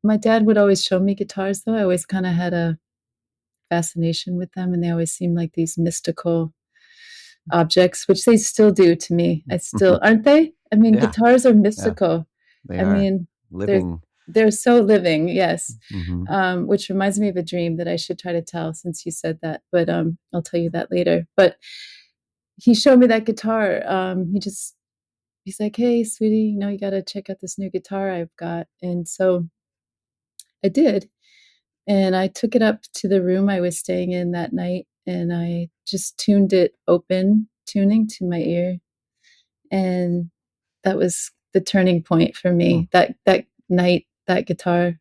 my dad would always show me guitars, though. I always kind of had a fascination with them, and they always seemed like these mystical objects, which they still do to me. I still aren't they? I mean, Yeah, guitars are yeah, mystical. they I are mean, they're living. they're so living, yes. Hmm. Which reminds me of a dream that I should try to tell since you said that, but I'll tell you that later. But he showed me that guitar. He's like, "Hey, sweetie, you got to check out this new guitar I've got." And so I did. And I took it up to the room I was staying in that night and I just tuned it open, tuning to my ear. And that was the turning point for Hmm. me. That night, that guitar.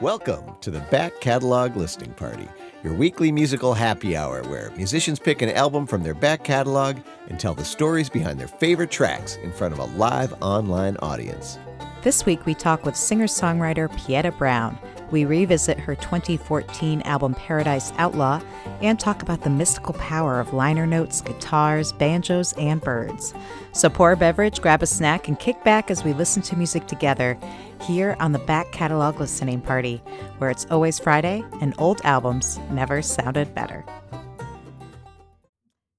Welcome to the Back Catalog Listening Party, your weekly musical happy hour where musicians pick an album from their back catalog and tell the stories behind their favorite tracks in front of a live online audience. This week we talk with singer-songwriter Pieta Brown. We revisit her 2014 album Paradise Outlaw and talk about the mystical power of liner notes, guitars, banjos, and birds. So pour a beverage, grab a snack, and kick back as we listen to music together here on the Back Catalog Listening Party, where it's always Friday and old albums never sounded better.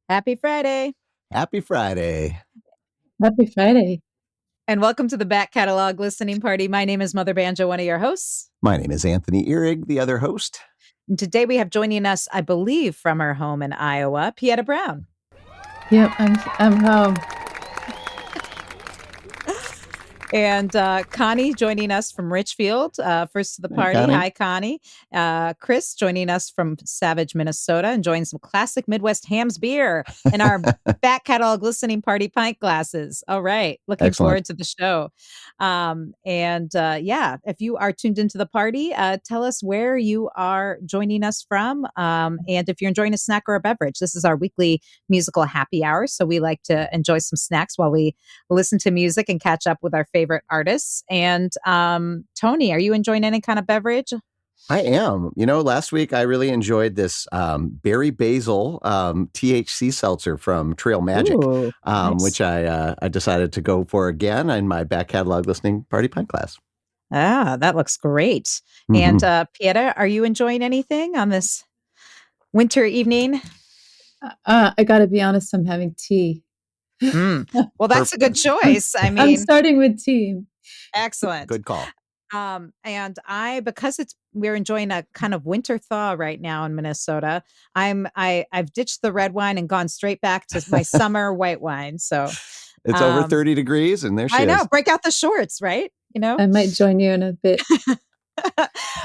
Happy Friday! Happy Friday. Happy Friday. And welcome to the Back Catalog Listening Party. My name is Mother Banjo, one of your hosts. My name is Anthony Ihrig, the other host. And today we have joining us, I believe, from her home in Iowa, Pieta Brown. Yep, I'm home. And Connie joining us from Richfield, first to the party. Hey, Connie. Hi, Connie. Chris joining us from Savage, Minnesota, enjoying some classic Midwest Hams beer in our back catalog listening party pint glasses. All right. Looking forward to the show. If you are tuned into the party, tell us where you are joining us from. And if you're enjoying a snack or a beverage, this is our weekly musical happy hour. So we like to enjoy some snacks while we listen to music and catch up with our favorite artists. And Tony, are you enjoying any kind of beverage? I am. Last week I really enjoyed this berry basil THC seltzer from Trail Magic, Ooh, nice. which I decided to go for again in my back catalog listening party pint class. Ah, that looks great. Mm-hmm. And Pieta, are you enjoying anything on this winter evening? I got to be honest, I'm having tea. Well, that's a good choice. I mean, I'm starting with tea. Excellent. Good call. And because we're enjoying a kind of winter thaw right now in Minnesota, I've ditched the red wine and gone straight back to my summer white wine. So it's over 30 degrees and there she is. I know, break out the shorts, right? I might join you in a bit.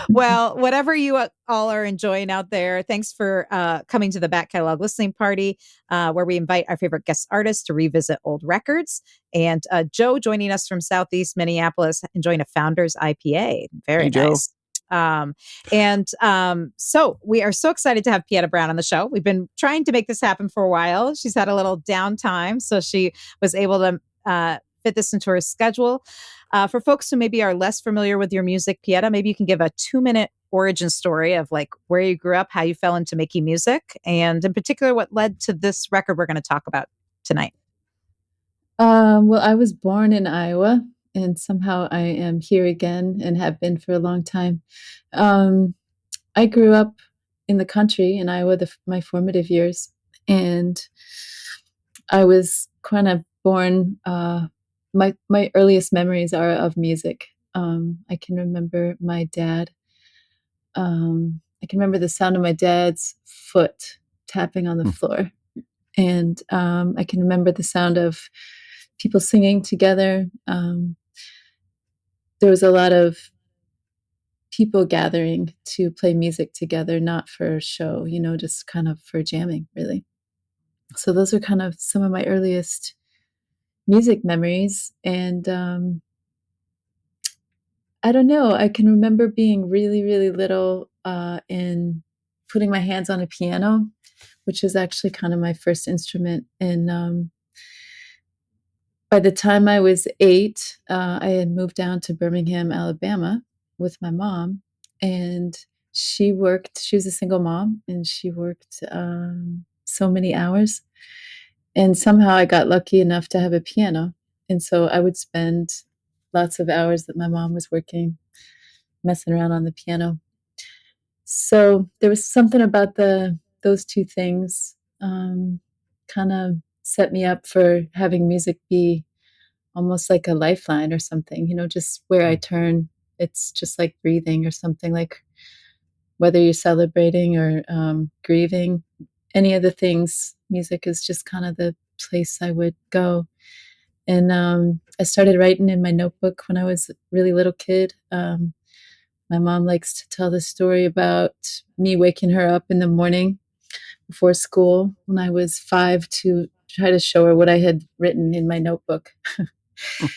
Well, whatever you all are enjoying out there, thanks for coming to the Back Catalog Listening Party, where we invite our favorite guest artists to revisit old records. And Joe joining us from Southeast Minneapolis, enjoying a Founders IPA. Very nice. So we are so excited to have Pieta Brown on the show. We've been trying to make this happen for a while. She's had a little downtime, so she was able to fit this into her schedule. For folks who maybe are less familiar with your music, Pieta, maybe you can give a 2-minute origin story of like where you grew up, how you fell into making music, and in particular, what led to this record we're going to talk about tonight. Well, I was born in Iowa, and somehow I am here again and have been for a long time. I grew up in the country in Iowa, my formative years, and I was kind of born. My earliest memories are of music. I can remember my dad. I can remember the sound of my dad's foot tapping on the floor, and I can remember the sound of people singing together. There was a lot of people gathering to play music together, not for show, just kind of for jamming, really. So those are kind of some of my earliest music memories. And I don't know, I can remember being really, really little and putting my hands on a piano, which is actually kind of my first instrument. And by the time I was 8, I had moved down to Birmingham, Alabama with my mom. And she was a single mom, and she worked so many hours. And somehow I got lucky enough to have a piano. And so I would spend lots of hours that my mom was working messing around on the piano. So there was something about those two things kind of set me up for having music be almost like a lifeline or something, just where I turn, it's just like breathing or something, like whether you're celebrating or grieving, any of the things, music is just kind of the place I would go. And I started writing in my notebook when I was a really little kid. My mom likes to tell the story about me waking her up in the morning before school when I was 5 to try to show her what I had written in my notebook.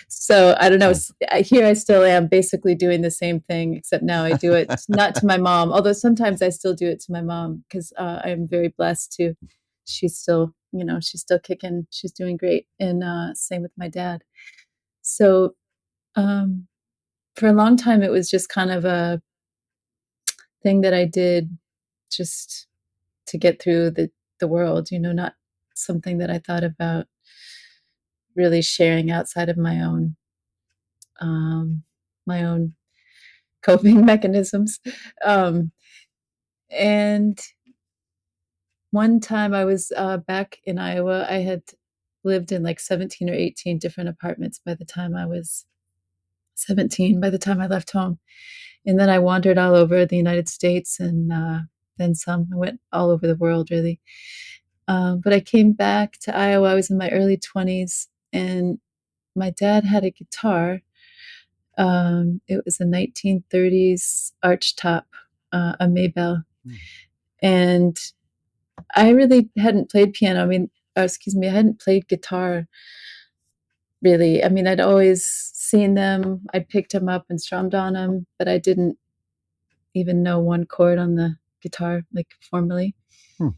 So I don't know. Here I still am basically doing the same thing, except now I do it not to my mom, although sometimes I still do it to my mom because I'm very blessed to. She's still, she's still kicking. She's doing great. And same with my dad. So um, for a long time, it was just kind of a thing that I did just to get through the world, not something that I thought about really sharing outside of um, my own coping mechanisms. Um, and one time I was back in Iowa. I had lived in like 17 or 18 different apartments by the time I was 17, by the time I left home. And then I wandered all over the United States and then some. I went all over the world, really. But I came back to Iowa. I was in my early 20s, and my dad had a guitar. It was a 1930s archtop, a Maybell. And I really hadn't played piano. I mean, excuse me, I hadn't played guitar really. I mean, I'd always seen them. I picked them up and strummed on them, but I didn't even know one chord on the guitar, like formally. Hmm.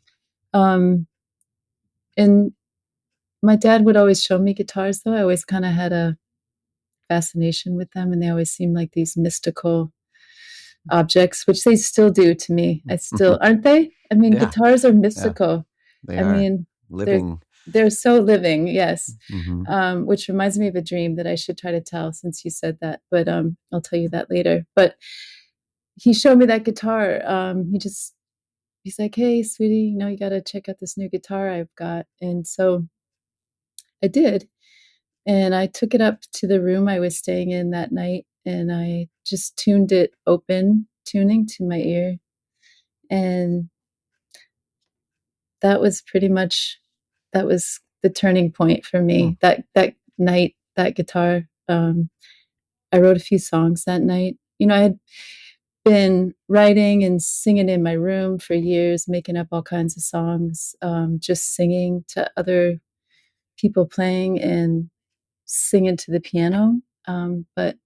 And my dad would always show me guitars, though. I always kind of had a fascination with them, and they always seemed like these mystical objects, which they still do to me. I still, aren't they? I mean, Yeah. guitars are mystical. They I are mean, living. they're so living, yes. Mm-hmm. Which reminds me of a dream that I should try to tell since you said that, but I'll tell you that later. But he showed me that guitar. He's like, "Hey, sweetie, you got to check out this new guitar I've got." And so I did. And I took it up to the room I was staying in that night, and I just tuned it open, tuning to my ear. And that was pretty much, that was the turning point for me. That night, that guitar, I wrote a few songs that night. I had been writing and singing in my room for years, making up all kinds of songs, just singing to other people playing and singing to the piano. But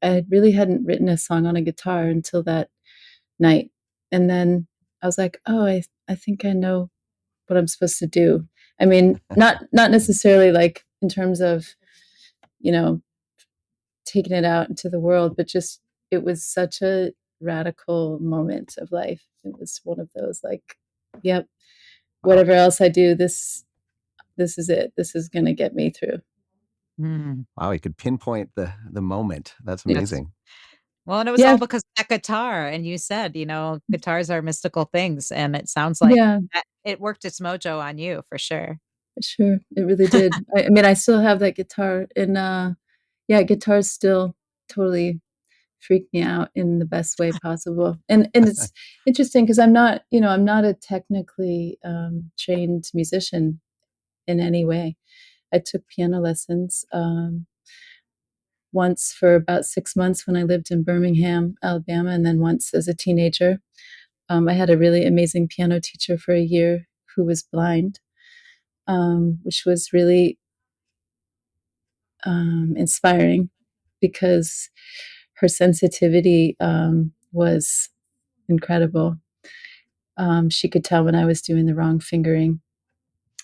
I really hadn't written a song on a guitar until that night. And then I was like, oh, I think I know what I'm supposed to do. I mean, not necessarily like in terms of, you know, taking it out into the world, but just it was such a radical moment of life. It was one of those like, yep, whatever else I do, this is it. This is gonna get me through. Wow, you could pinpoint the moment. That's Yes. amazing. Well, and it was Yeah, all because of that guitar. And you said, guitars are mystical things. And it sounds like yeah, that it worked its mojo on you for sure. sure. It really did. I mean, I still have that guitar, and yeah, guitars still totally freak me out in the best way possible. And it's interesting because I'm not a technically trained musician in any way. I took piano lessons once for about 6 months when I lived in Birmingham, Alabama, and then once as a teenager. I had a really amazing piano teacher for a year who was blind, which was really inspiring because her sensitivity was incredible. She could tell when I was doing the wrong fingering.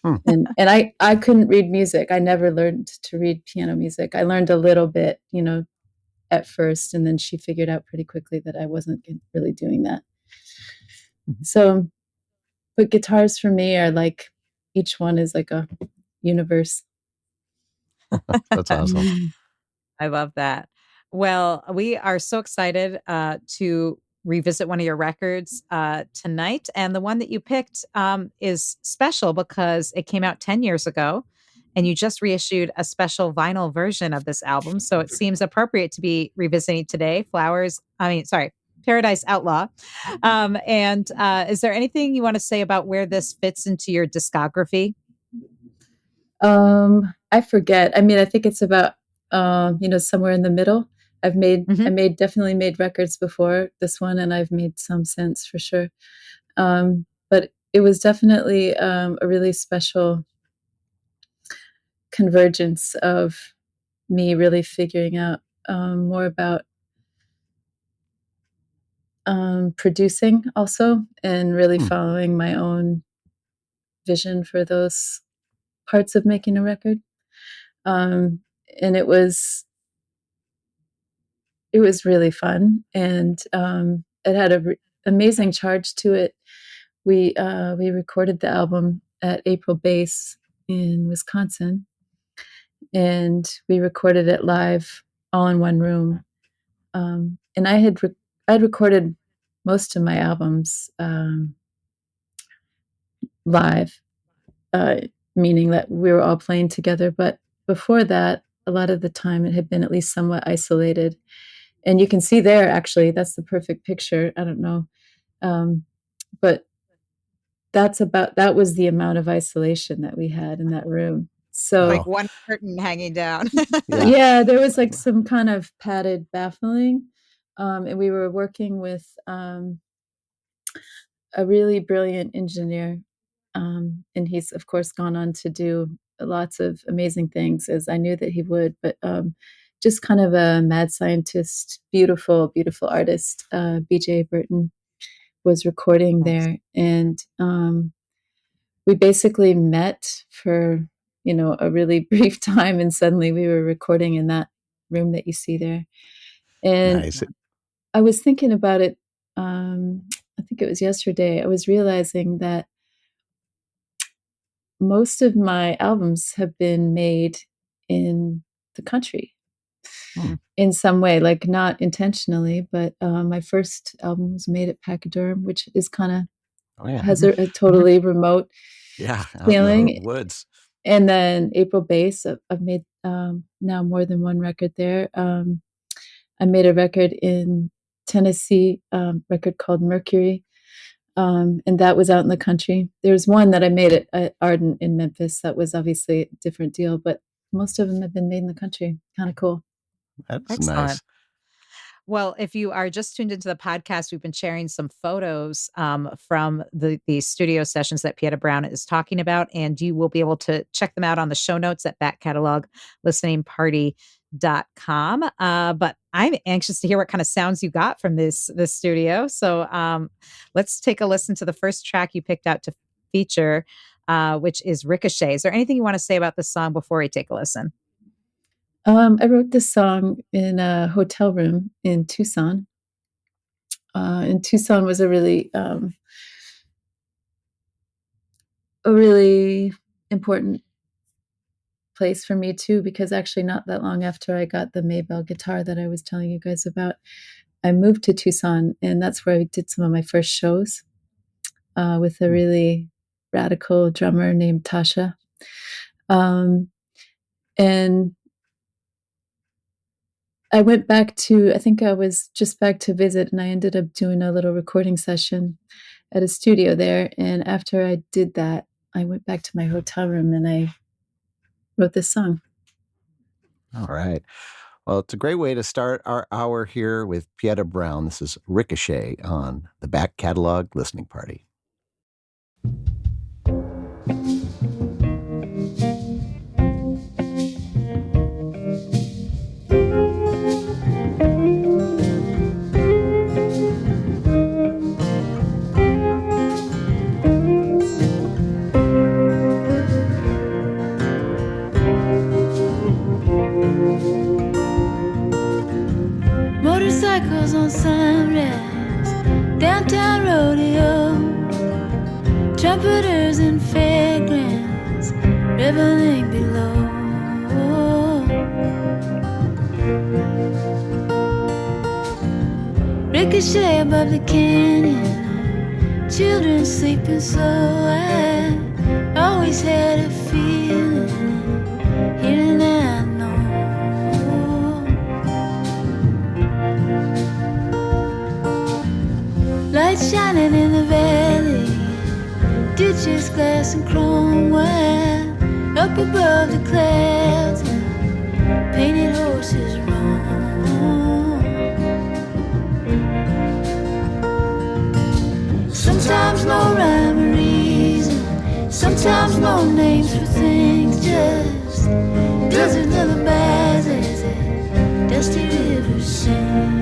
Hmm. And I couldn't read music. I never learned to read piano music. I learned a little bit, at first, and then she figured out pretty quickly that I wasn't really doing that. So, but guitars for me are like, each one is like a universe. That's awesome. I love that. Well, we are so excited to revisit one of your records tonight. And the one that you picked is special because it came out 10 years ago and you just reissued a special vinyl version of this album. So it seems appropriate to be revisiting today. Paradise Outlaw. And is there anything you want to say about where this fits into your discography? I forget. I mean, I think it's about somewhere in the middle. I Mhm. made definitely made records before this one, and I've made some since for sure. But it was definitely a really special convergence of me really figuring out more about producing also, and really Hmm. following my own vision for those parts of making a record. Um, and it was really fun, and it had a amazing charge to it. We recorded the album at April Base in Wisconsin, and we recorded it live all in one room. And I'd recorded most of my albums live, uh, meaning that we were all playing together. But before that, a lot of the time it had been at least somewhat isolated. And you can see there, actually, that's the perfect picture. I don't know. But that was the amount of isolation that we had in that room. So Like Wow. one curtain hanging down. Yeah. yeah, there was like some kind of padded baffling. And we were working with a really brilliant engineer. And he's, of course, gone on to do lots of amazing things, as I knew that he would, but just kind of a mad scientist, beautiful, beautiful artist. BJ Burton was recording Nice. there. And we basically met for, a really brief time. And suddenly we were recording in that room that you see there. And Nice. I was thinking about it. I think it was yesterday. I was realizing that most of my albums have been made in the country Hmm. in some way, like not intentionally, but my first album was made at Pachyderm, which is kind of Oh, yeah. has a totally remote Yeah. Out in the feeling. woods. And then April Base, I've made now more than one record there. I made a record in Tennessee, record called Mercury. And that was out in the country. There's one that I made at Ardent in Memphis. That was obviously a different deal, but most of them have been made in the country. Kind of cool. That's Excellent. nice. Well, if you are just tuned into the podcast, we've been sharing some photos from the studio sessions that Pieta Brown is talking about, and you will be able to check them out on the show notes at backcatalog.listeningparty.com. But I'm anxious to hear what kind of sounds you got from this studio. So let's take a listen to the first track you picked out to feature, which is Ricochet. Is there anything you want to say about this song before we take a listen? I wrote this song in a hotel room in Tucson. And Tucson was a really important place for me too, because actually not that long after I got the Maybell guitar that I was telling you guys about, I moved to Tucson, and that's where I did some of my first shows with a Hmm. really radical drummer named Tasha. Um, and I think I was just back to visit, and I ended up doing a little recording session at a studio there. And after I did that, I went back to my hotel room and I wrote this song. All right. Well, it's a great way to start our hour here with Pieta Brown. This is Ricochet on the Back Catalog Listening Party. Motorcycles on sunrise, downtown rodeo, trumpeters and fairgrounds, reveling below. Ricochet above the canyon, children sleeping so. I always had a feeling, here and I know. Lights shining in the valley, ditches, glass and chrome wire. Up above the clouds, painted horses roam. Sometimes no rhyme or reason, sometimes no names for things, just desert lullabies as a dusty river sings.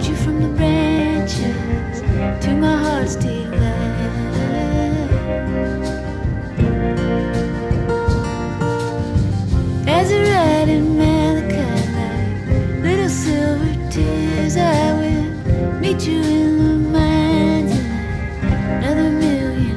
You from the branches to my heart's delight. As I ride in Malachi like little silver tears, I will meet you in the mines in another million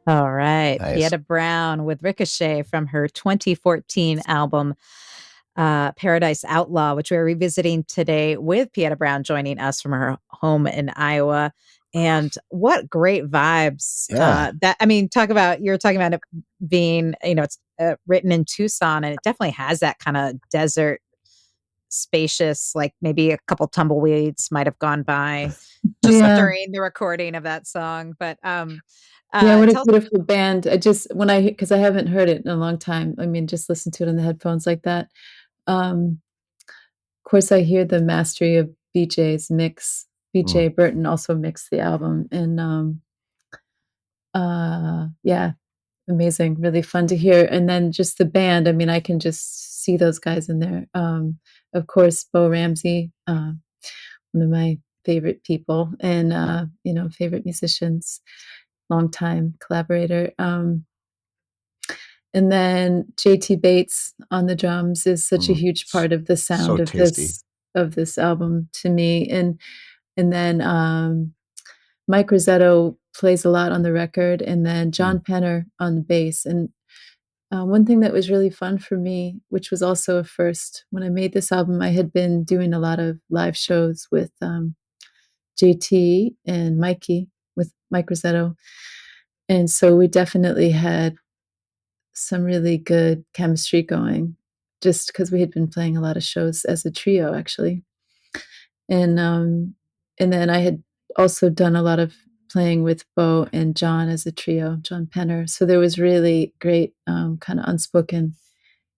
All right. Nice. Pieta Brown with Ricochet from her 2014 album, Paradise Outlaw, which we're revisiting today with Pieta Brown joining us from her home in Iowa. And what great vibes. Yeah. Talk about, you're talking about it being, it's written in Tucson, and it definitely has that kind of desert, spacious, like maybe a couple tumbleweeds might have gone by just Yeah. during the recording of that song. But Yeah, what a tell beautiful band. I just because I haven't heard it in a long time. I mean, just listen to it on the headphones like that. Of course, I hear the mastery of BJ's mix. BJ Burton also mixed the album, and yeah, amazing, really fun to hear. And then just the band. I mean, I can just see those guys in there. Of course, Bo Ramsey, one of my favorite people, and favorite musicians, longtime collaborator. And then JT Bates on the drums is such a huge part of the sound So of tasty. this album to me. And then Mike Rosetto plays a lot on the record, and then John Penner on the bass. And one thing that was really fun for me, which was also a first, when I made this album, I had been doing a lot of live shows with JT and Mikey, with Mike Rosetto. And so we definitely had some really good chemistry going, just because we had been playing a lot of shows as a trio, actually. And then I had also done a lot of playing with Bo and John as a trio, John Penner. So there was really great kind of unspoken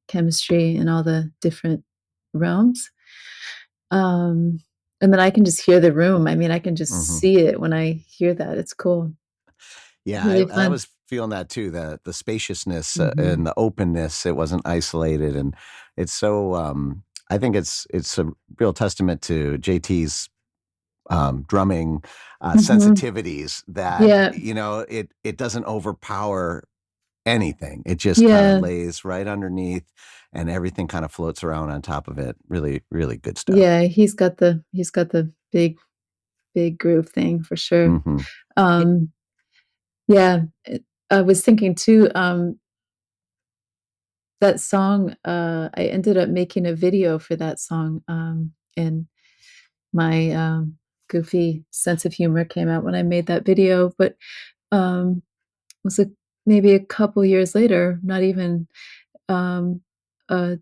chemistry in all the different realms. And then I can just hear the room. I mean, I can just see it when I hear that. It's cool. Yeah, Really I fun. was feeling that too, the spaciousness and the openness. It wasn't isolated, and it's so. I think it's a real testament to JT's drumming sensitivities that Yeah. it doesn't overpower anything. It just kind of Yeah. lays right underneath, and everything kind of floats around on top of it. Really, really good stuff. Yeah, he's got the big groove thing for sure. Yeah, I was thinking too, that song, I ended up making a video for that song, and my, goofy sense of humor came out when I made that video, but, was it maybe a couple years later, not even, a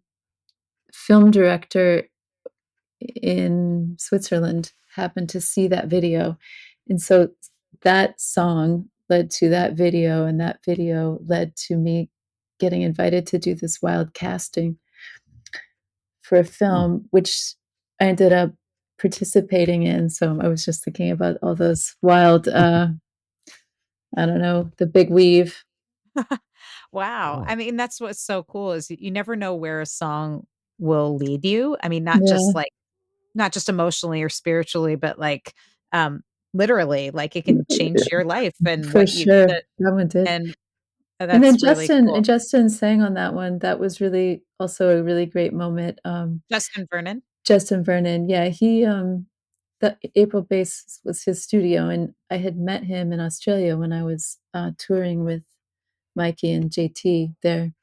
film director in Switzerland happened to see that video. And so that song led to that video, and that video led to me getting invited to do this wild casting for a Hmm. film, which I ended up participating in. So I was just thinking about all those wild, I don't know, the big weave. Wow. Oh, I mean, that's what's so cool is you never know where a song will lead you. I mean, not just Yeah, like not just emotionally or spiritually, but like um literally, like it can change your life and for what you sure. that That one did. and And then that's really cool. Justin sang on that one. That was really also a really great moment. Justin Vernon. Justin Vernon, yeah, the April Base was his studio, and I had met him in Australia when I was touring with Mikey and JT there,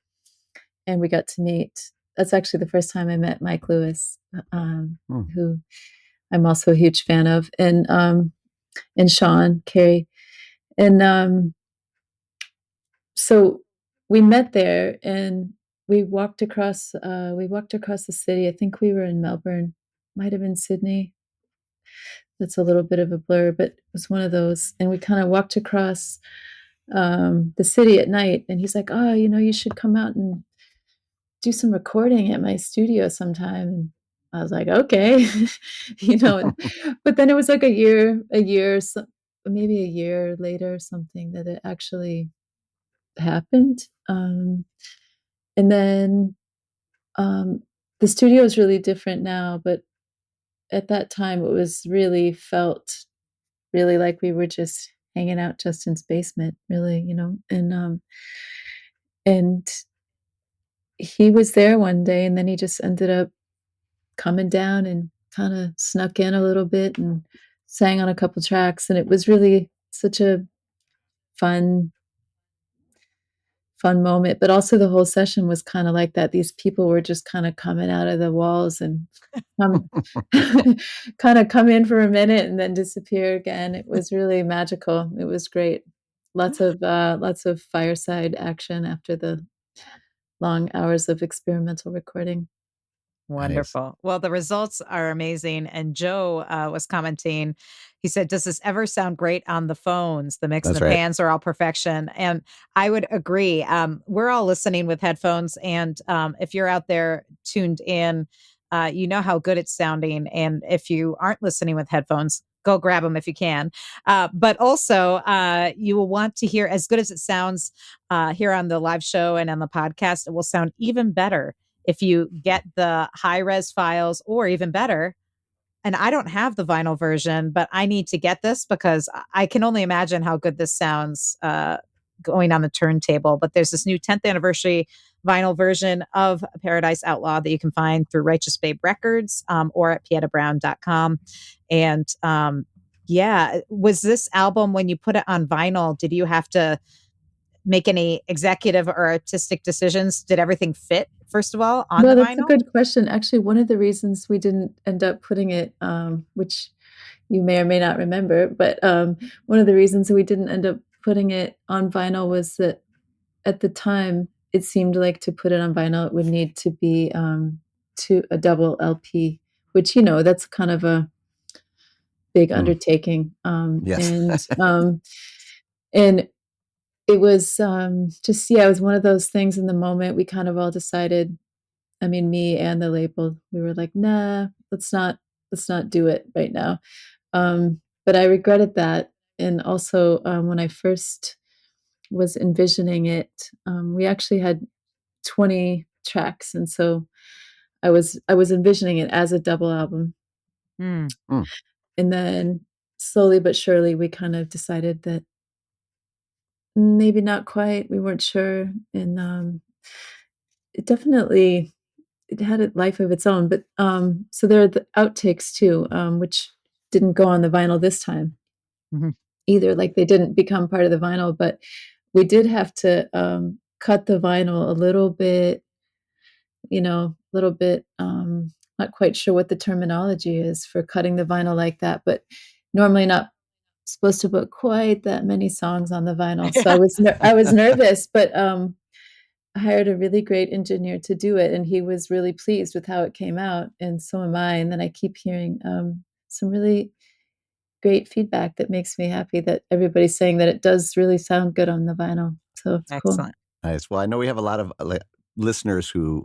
and we got to meet. That's actually the first time I met Mike Lewis, hmm. who I'm also a huge fan of, and Sean Carey, and so we met there, and we walked across the city. I think we were in Melbourne, might have been Sydney. That's a little bit of a blur, but it was one of those. And we kind of walked across the city at night, and he's like, "Oh, you should come out and do some recording at my studio sometime." And I was like, "Okay," and but then it was like maybe a year later or something that it actually happened. And then um, the studio is really different now, but at that time it was really felt really like we were just hanging out Justin's basement, really, and he was there one day, and then he just ended up coming down and kind of snuck in a little bit and sang on a couple tracks, and it was really such a fun fun moment, but also the whole session was kind of like that. These people were just kind of coming out of the walls and um, kind of come in for a minute and then disappear again. It was really magical. It was great. Lots of fireside action after the long hours of experimental recording. Nice. Wonderful. Well, the results are amazing. And Joe was commenting. He said, "Does this ever sound great on the phones? The mix and That's the right. pans are all perfection." And I would agree. We're all listening with headphones. And if you're out there tuned in, you know how good it's sounding. And if you aren't listening with headphones, go grab them if you can. But also, you will want to hear as good as it sounds here on the live show and on the podcast. It will sound even better if you get the high res files, or even better, and I don't have the vinyl version, but I need to get this because I can only imagine how good this sounds going on the turntable. But there's this new 10th anniversary vinyl version of Paradise Outlaw that you can find through Righteous Babe Records or at pietabrown.com. And yeah, was this album, when you put it on vinyl, did you have to make any executive or artistic decisions? Did everything fit, first of all, on Well, the that's a vinyl? good question. Actually, one of the reasons we didn't end up putting it, which you may or may not remember, but one of the reasons we didn't end up putting it on vinyl was that at the time it seemed like to put it on vinyl it would need to be to a double LP, which that's kind of a big Hmm. undertaking. Yes. And it was just yeah, it was one of those things in the moment. We kind of all decided. I mean, me and the label, we were like, nah, let's not do it right now. But I regretted that. And also, when I first was envisioning it, we actually had 20 tracks, and so I was envisioning it as a double album. Mm, Hmm. And then slowly but surely, we kind of decided that maybe not quite. We weren't sure, and it definitely it had a life of its own. But so there are the outtakes too, which didn't go on the vinyl this time mhm. either. Like they didn't become part of the vinyl, but we did have to cut the vinyl a little bit, a little bit. Not quite sure what the terminology is for cutting the vinyl like that, but normally not supposed to put quite that many songs on the vinyl. So Yeah. I was nervous, but I hired a really great engineer to do it, and he was really pleased with how it came out, and so am I. And then I keep hearing some really great feedback that makes me happy that everybody's saying that it does really sound good on the vinyl. So it's cool. Excellent. Nice. Well, I know we have a lot of listeners who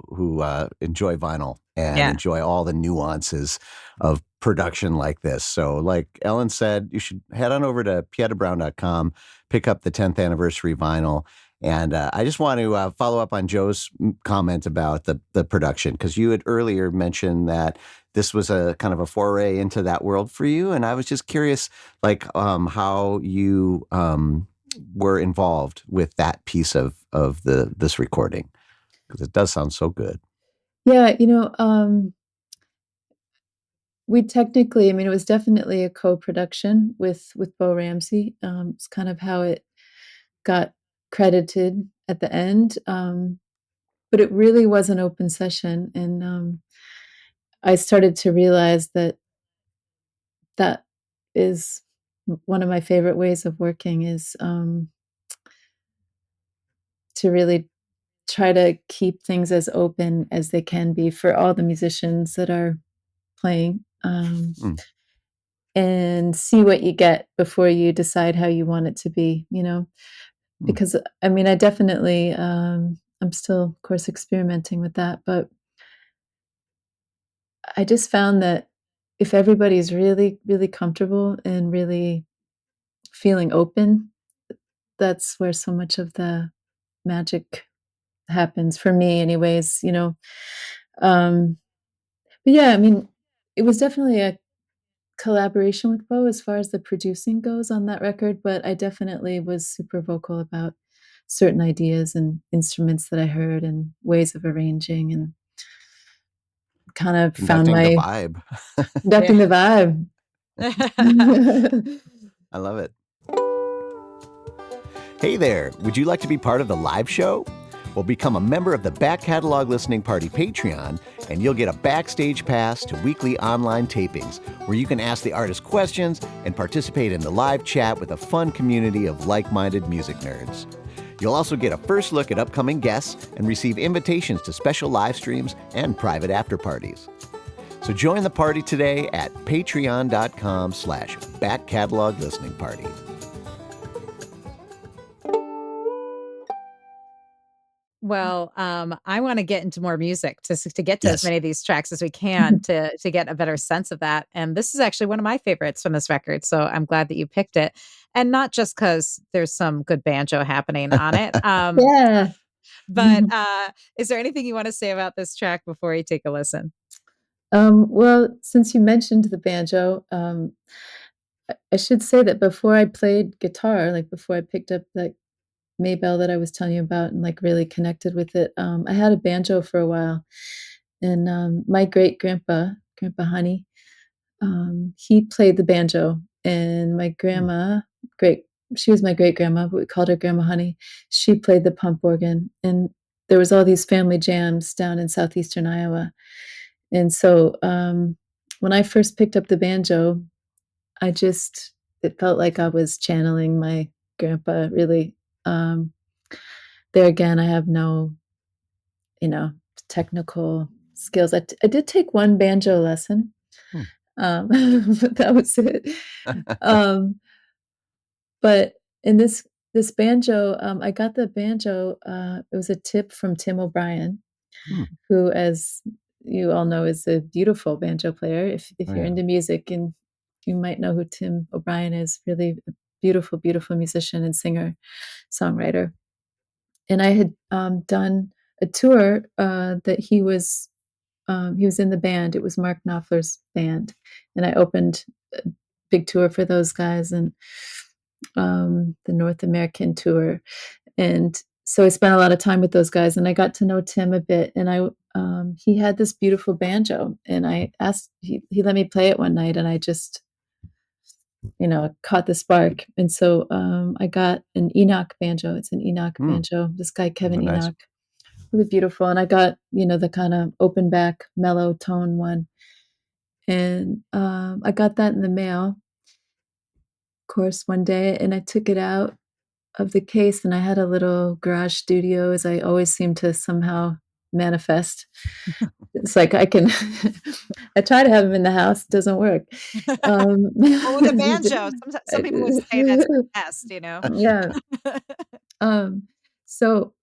enjoy vinyl and Yeah. enjoy all the nuances of production like this. So, like Ellen said, you should head on over to pietabrown.com, pick up the 10th anniversary vinyl. And I just want to follow up on Joe's comment about the production, because you had earlier mentioned that this was a kind of a foray into that world for you. And I was just curious, like how you were involved with that piece of this recording, because it does sound so good. Yeah, we technically, I mean, it was definitely a co-production with Bo Ramsey. It's kind of how it got credited at the end. But it really was an open session, and I started to realize that that is one of my favorite ways of working is to really try to keep things as open as they can be for all the musicians that are playing, Mm. and see what you get before you decide how you want it to be, Mm. because I mean, I definitely, I'm still, of course, experimenting with that, but I just found that if everybody's really, really comfortable and really feeling open, that's where so much of the magic happens for me anyways. Um, but yeah, I mean, it was definitely a collaboration with Bo as far as the producing goes on that record, but I definitely was super vocal about certain ideas and instruments that I heard and ways of arranging and kind of found Conducting the my vibe. conducting the vibe. I love it. Hey there, would you like to be part of the live show? Well, become a member of the Back Catalog Listening Party Patreon, and you'll get a backstage pass to weekly online tapings where you can ask the artist questions and participate in the live chat with a fun community of like-minded music nerds. You'll also get a first look at upcoming guests and receive invitations to special live streams and private after parties. So join the party today at patreon.com/Back Catalog Listening Party. Well, I want to get into more music to get to as Yes. many of these tracks as we can to get a better sense of that. And this is actually one of my favorites from this record, so I'm glad that you picked it, and not just because there's some good banjo happening on it. Yeah. But is there anything you want to say about this track before you take a listen? Well, since you mentioned the banjo, I should say that before I played guitar, like before I picked up that Maybell that I was telling you about and like really connected with it, I had a banjo for a while, and my great Grandpa Honey, he played the banjo, and my Hmm. grandma, great, she was my great grandma, but we called her Grandma Honey. She played the pump organ, and there was all these family jams down in southeastern Iowa, and so when I first picked up the banjo, I just it felt like I was channeling my grandpa really. Um, there again, I have no, you know, technical skills. I did take one banjo lesson, Hmm. but that was it. Um, but in this banjo, I got the banjo. It was a tip from Tim O'Brien, Hmm. who, as you all know, is a beautiful banjo player. If Oh, you're yeah. into music, and you might know who Tim O'Brien is, really a beautiful, beautiful musician and singer, songwriter. And I had done a tour that he was in the band. It was Mark Knopfler's band, and I opened a big tour for those guys and the North American tour. And so I spent a lot of time with those guys, and I got to know Tim a bit. And he had this beautiful banjo, and I asked he let me play it one night, and I just caught the spark. And so I got an Enoch banjo. It's an Enoch Hmm. banjo. This guy Oh, Kevin nice. Enoch, really beautiful. And I got the kind of open back mellow tone one, and I got that in the mail, of course, one day, and I took it out of the case, and I had a little garage studio, as I always seem to somehow manifest. It's like I can I try to have him in the house, it doesn't work. Um, Well, with a banjo, some people would say that's the best, you know? yeah, um, so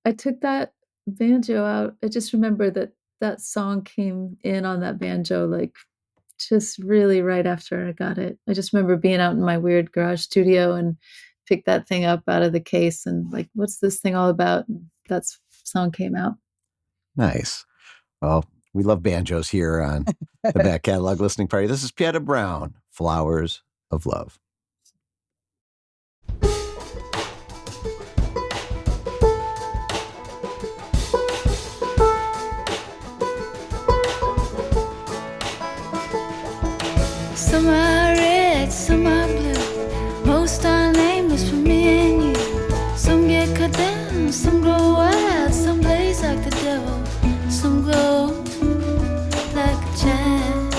I took that banjo out. I just remember that that song came in on that banjo, like, just really right after I got it. I just remember being out in my weird garage studio and picked that thing up out of the case and like, "What's this thing all about?" And that song came out. Nice. Well, we love banjos here on the Back Catalog Listening Party. This is Pieta Brown, Flowers of Love. Some are red, some are blue. Most are nameless for me and you. Some get cut down, some grow wild, some blaze like the devil, some glow like a child.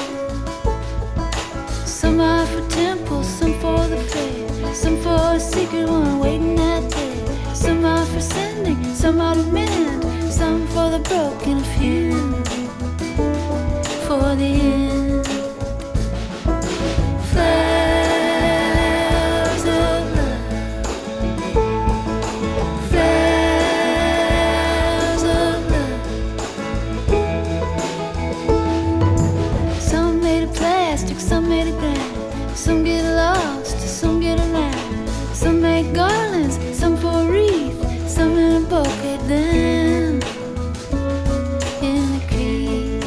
Some are for temples, some for the fair, some for a secret one waiting that day. Some are for sending, some are to mend, some for the broken, a few for the end. Flowers of love, flowers of love. Some made of plastic, some made of ground. Some get lost, some get around. Some make garlands, some for a wreath, some in a bouquet down in the creek.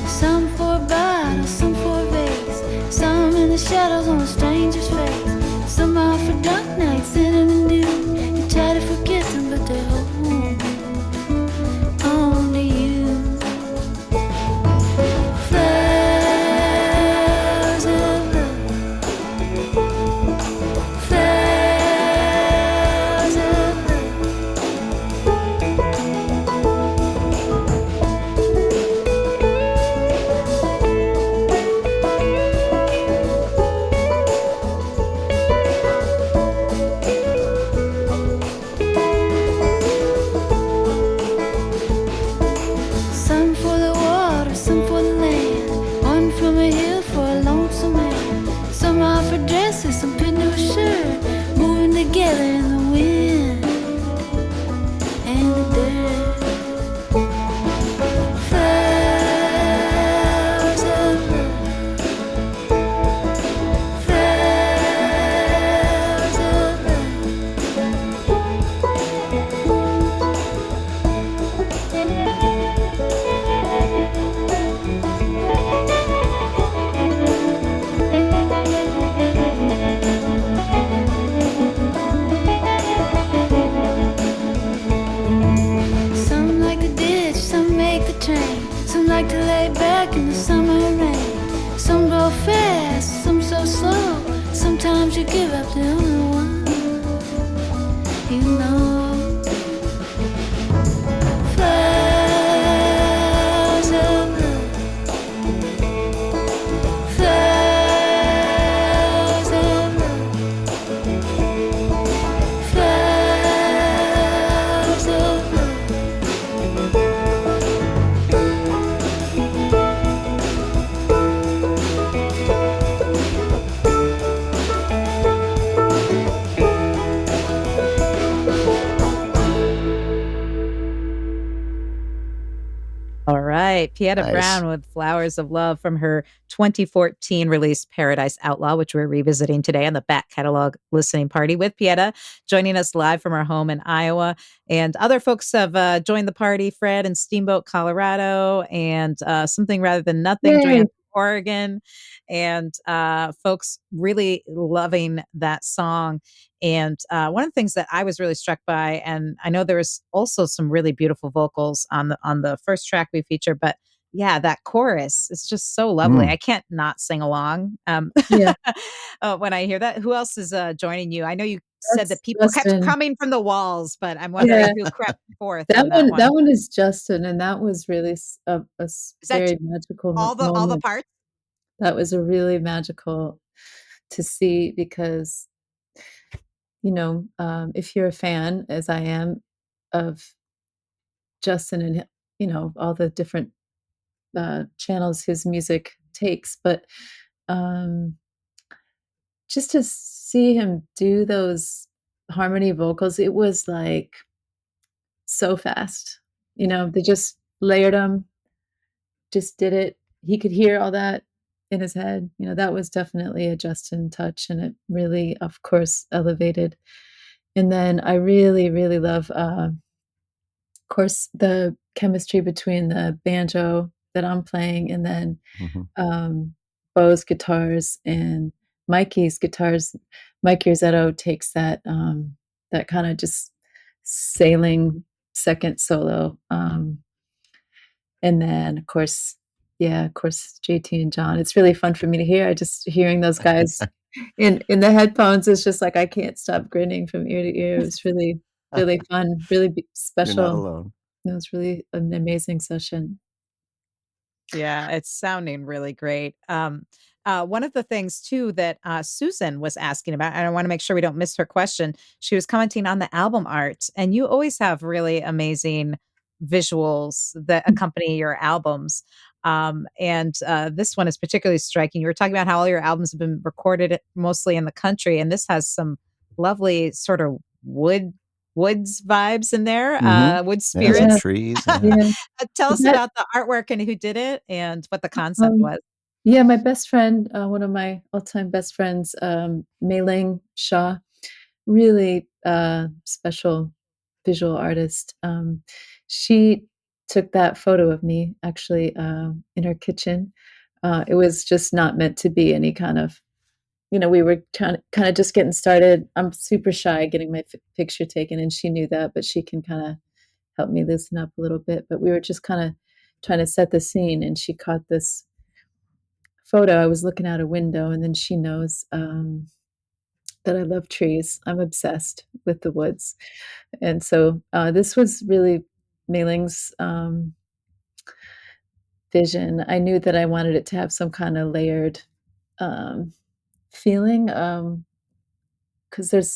Some for a bottle, some for a vase, some in the shadows on a stranger's face. Some are for dark nights in the noon. You try to forget them, but they hold on to you. Flowers of love, flowers of love. Some for the water, some for the land. One from a hill for a lonesome man. Some are for dresses, some pinned to a shirt, moving together in the wind and the dirt. Flowers of love, flowers of love. Some like the ditch, some make the train. Some like to lay back in the summer rain. Some go fast, some so slow. Sometimes you give up the only one you know. Flowers of love, flowers of love, flowers of love. All right. Pieta Nice. Brown with Flowers of Love from her 2014 release Paradise Outlaw, which we're revisiting today on the Back Catalog Listening Party with Pieta, joining us live from our home in Iowa. And other folks have joined the party, Fred in Steamboat, Colorado, and Something Rather Than Nothing, Yay. Joanne Oregon, and folks really loving that song. And one of the things that I was really struck by, and I know there was also some really beautiful vocals on the first track we featured, but yeah, that chorus is just so lovely. I can't not sing along Yeah, when I hear that. Who else is joining you? I know you said that's that people kept Justin. coming from the walls, but I'm wondering Yeah, who crept forth that on that one one. is Justin, and that was really Is that very magical all the moment. parts? That was a really magical to see because, if you're a fan, as I am, of Justin and all the different channels his music takes, but um, just to see him do those harmony vocals, it was like so fast. They just layered them, just did it. He could hear all that in his head. That was definitely a Justin touch, and it really, of course, elevated. And then I really, really love, of course, the chemistry between the banjo that I'm playing and then Mhm. um, Bo's guitars and Mikey's guitars. Mike Rossetto takes that kind of just sailing second solo, and then of course, JT and John. It's really fun for me to hear. I just hearing those guys in the headphones is just like I can't stop grinning from ear to ear. It was really really fun, really You're not special. alone. It was really an amazing session. Yeah, it's sounding really great. One of the things too that Susan was asking about, and I want to make sure we don't miss her question. She was commenting on the album art, and you always have really amazing visuals that accompany your albums. And this one is particularly striking. You were talking about how all your albums have been recorded mostly in the country, and this has some lovely sort of woods vibes in there, Mhm. wood Yeah, some Yeah, spirits. trees, yeah. yeah. Tell us That about the artwork and who did it and what the concept um, was. yeah, my best friend, one of my all-time best friends, Mei Ling Shaw, really, special visual artist. She took that photo of me actually, in her kitchen. It was just not meant to be any kind of we were kinda just getting started. I'm super shy getting my picture taken, and she knew that, but she can kinda help me loosen up a little bit, but we were just kinda trying to set the scene, and she caught this photo. I was looking out a window, and then she knows, that I love trees. I'm obsessed with the woods. And so, this was really Mei Ling's, vision. I knew that I wanted it to have some kinda layered, um, feeling, because there's,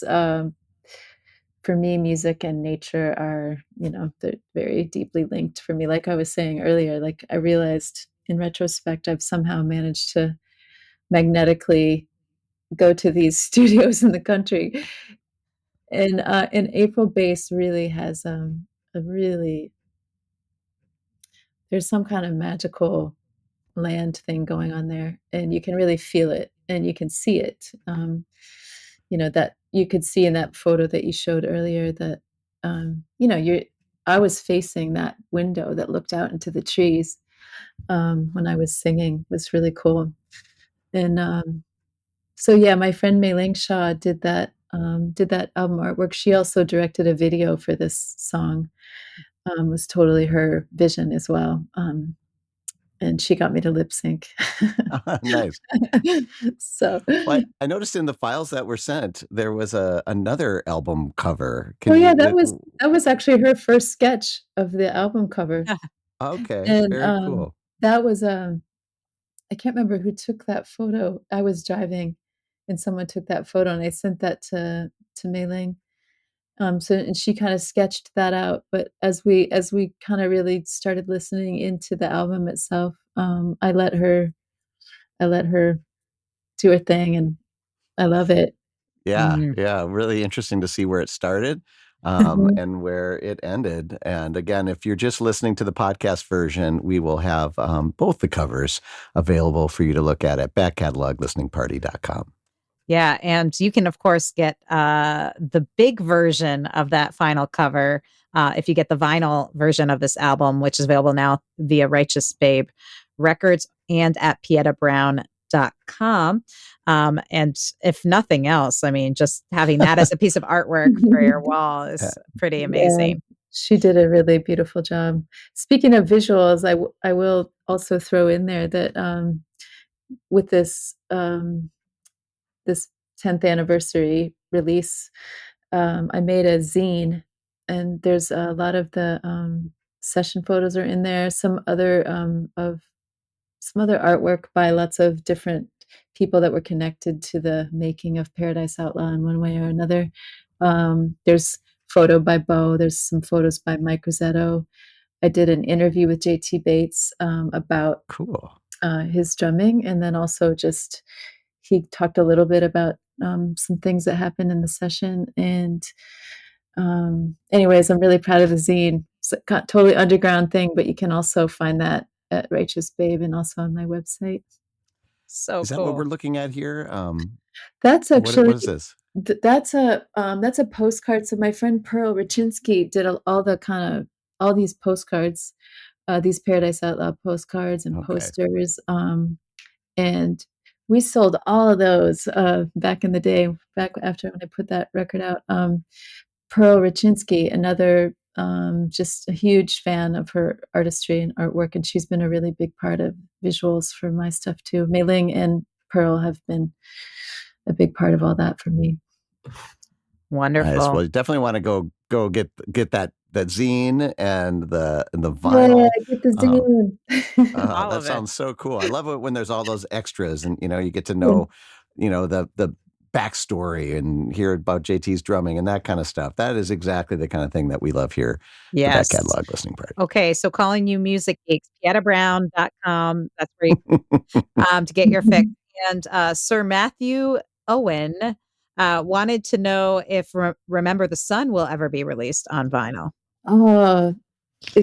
for me, music and nature are, they're very deeply linked for me. Like I was saying earlier, like, I realized in retrospect, I've somehow managed to magnetically go to these studios in the country. And April Base really has, a really there's some kind of magical land thing going on there, and you can really feel it, and you can see it, that you could see in that photo that you showed earlier that, you're I was facing that window that looked out into the trees, when I was singing. It was really cool, and, so, yeah, my friend Mei Ling Shaw did that album artwork. She also directed a video for this song, was totally her vision as well, and she got me to lip sync. Nice. So Well, I noticed in the files that were sent, there was another album cover. oh, Can yeah, you that was actually her first sketch of the album cover, okay, and, very cool. that was, I can't remember who took that photo. I was driving, and someone took that photo, and I sent that to Mei Ling. So and she kinda sketched that out, but as we kinda really started listening into the album itself, I let her do her thing, and I love it. Yeah, Mm. yeah, really interesting to see where it started, Mhm. and where it ended, and again, if you're just listening to the podcast version, we will have, both the covers available for you to look at backcatalog.listeningparty.com. Yeah, and you can, of course, get, the big version of that final cover, if you get the vinyl version of this album, which is available now via Righteous Babe Records and at pietabrown.com. And if nothing else, I mean, just having that as a piece of artwork for your wall Uh, is pretty Yeah, amazing. she did a really beautiful job. Speaking of visuals, I will also throw in there that, with this 10th anniversary release, I made a zine, and there's a lot of the, session photos are in there, some other artwork by lots of different people that were connected to the making of Paradise Outlaw in one way or another. There's photo by Bo, there's some photos by Mike Rossetto, I did an interview with JT Bates about Cool. his drumming, and then also just he talked a little bit about some things that happened in the session. And anyways, I'm really proud of the zine. It's a totally underground thing, but you can also find that at Righteous Babe and also on my website. So Is that what we're cool. looking at here? That's actually What is this? that's a postcard. So my friend Pearl Rachinsky did all the kind of all these postcards, these Paradise Outlaw postcards and Okay. posters. And we sold all of those back in the day, back after when I put that record out. Pearl Rachinsky, another just a huge fan of her artistry and artwork, and she's been a really big part of visuals for my stuff too. Mei Ling and Pearl have been a big part of all that for me. Nice. Wonderful. Well, you definitely want to go get that zine and the Yeah, vinyl. get the Um, zine. All that of it. sounds so cool. I love it when there's all those extras, and you get to Yeah. know, the backstory and hear about JT's drumming and that kind of stuff. That is exactly the kind of thing that we love here at the Back Yes. Catalog Listening Party. Okay, so calling you music geeks, pietabrown.com. That's where you to get your fix. And Sir Matthew Owen wanted to know if Remember the Sun will ever be released on vinyl. Oh,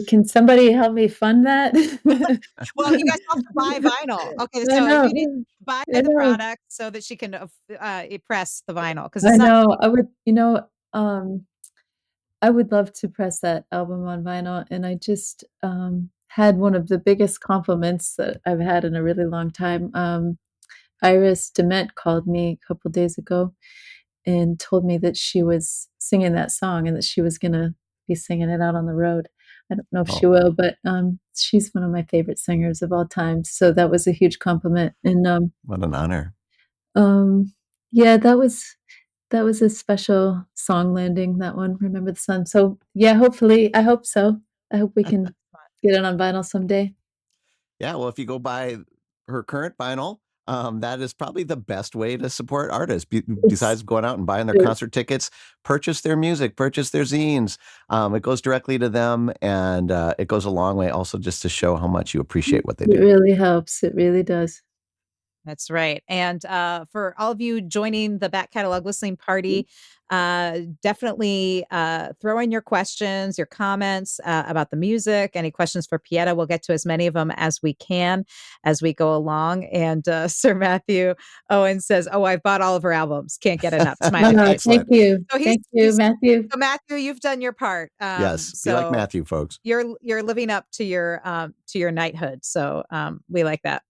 can somebody help me fund that? Well, you guys have to buy vinyl. Okay, I so know. you need to buy I the know. product so that she can press the vinyl because I it's not. know. I would love to press that album on vinyl, and I just had one of the biggest compliments that I've had in a really long time. Iris Dement called me a couple days ago and told me that she was singing that song and that she was gonna be singing it out on the road. I don't know if she Oh, will, but she's one of my favorite singers of all time. So that was a huge compliment. And what an honor. um, yeah, that was a special song landing, that one, Remember the Sun. So yeah, hopefully, I hope so. I hope we can get it on vinyl someday. Yeah, well, if you go buy her current vinyl, that is probably the best way to support artists. It's Besides going out and buying their true. concert tickets, purchase their music, purchase their zines. It goes directly to them, and it goes a long way also just to show how much you appreciate what they It do. really helps. It really does. That's right. And for all of you joining the Back Catalog Listening Party, definitely throw in your questions, your comments about the music, any questions for Pieta. We'll get to as many of them as we can as we go along. And Sir Matthew Owen says, "Oh, I've bought all of her albums. Can't get enough." Smiley face. Thank Excellent. you. So Thank you, he's Matthew. so Matthew, you've done your part. Yes, be like So Matthew, folks. you're living up to your knighthood. So we like that.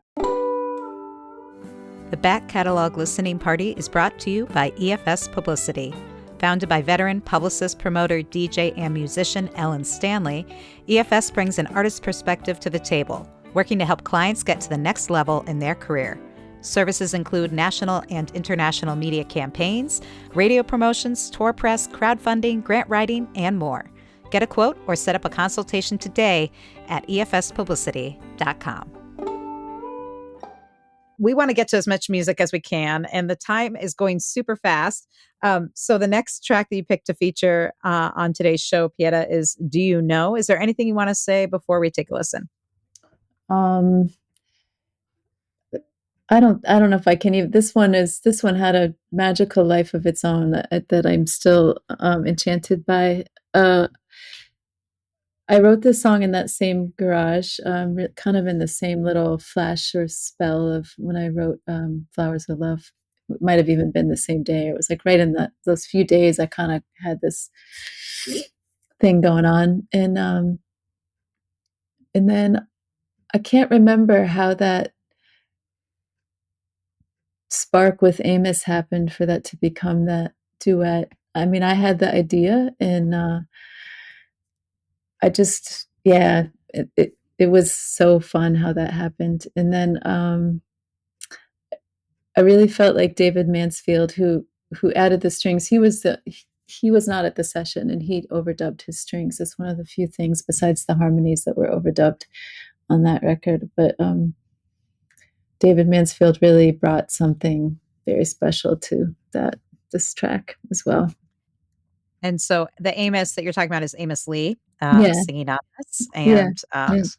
The Back Catalog Listening Party is brought to you by EFS Publicity. Founded by veteran publicist, promoter, DJ, and musician Ellen Stanley, EFS brings an artist's perspective to the table, working to help clients get to the next level in their career. Services include national and international media campaigns, radio promotions, tour press, crowdfunding, grant writing, and more. Get a quote or set up a consultation today at efspublicity.com. We want to get to as much music as we can, and the time is going super fast. So the next track that you picked to feature on today's show, Pieta, is "Do You Know?" Is there anything you want to say before we take a listen? Um, I don't know if I can even. This one had a magical life of its own that I'm still enchanted by. I wrote this song in that same garage, kind of in the same little flash or spell of when I wrote Flowers of Love. It might have even been the same day. It was like right in those few days I kind of had this thing going on. And then I can't remember how that spark with Amos happened for that to become that duet. I mean, I had the idea and I just, yeah, it was so fun how that happened. And then I really felt like David Mansfield, who added the strings. He was not at the session, and he overdubbed his strings. It's one of the few things besides the harmonies that were overdubbed on that record. But David Mansfield really brought something very special to this track as well. And so the Amos that you're talking about is Amos Lee, Yeah. singing on this. Yeah. And Nice.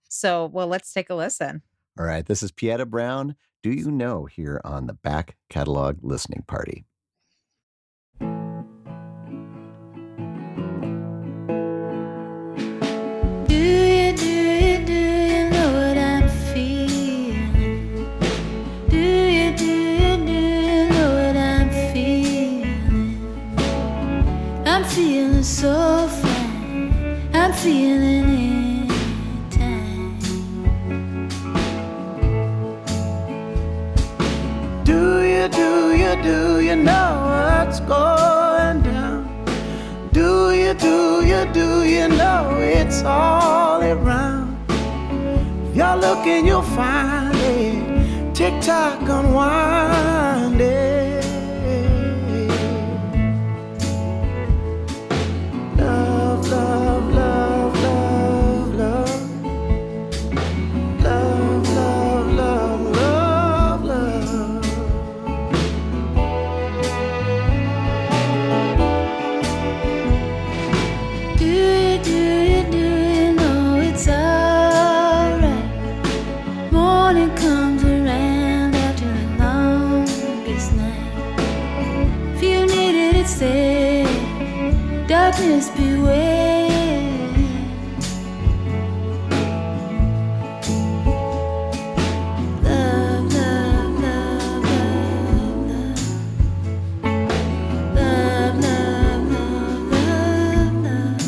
so, well, let's take a listen. All right, this is Pieta Brown. Do you know here on the Back Catalog Listening Party? Do you know what I'm feeling? Do you know what I'm feeling? I'm feeling so fine. I'm feeling in time. Do you know what's going down? Do you know it's all around? If you're looking, you'll find it. Tick-tock unwinding. Love, love, love, love, love. Love, love, love, love, love. Do you know it's alright? Morning comes around after the longest night. If you need it, it's there. Darkness beware. Love, love, love, love, love. Love, love, love, love, love.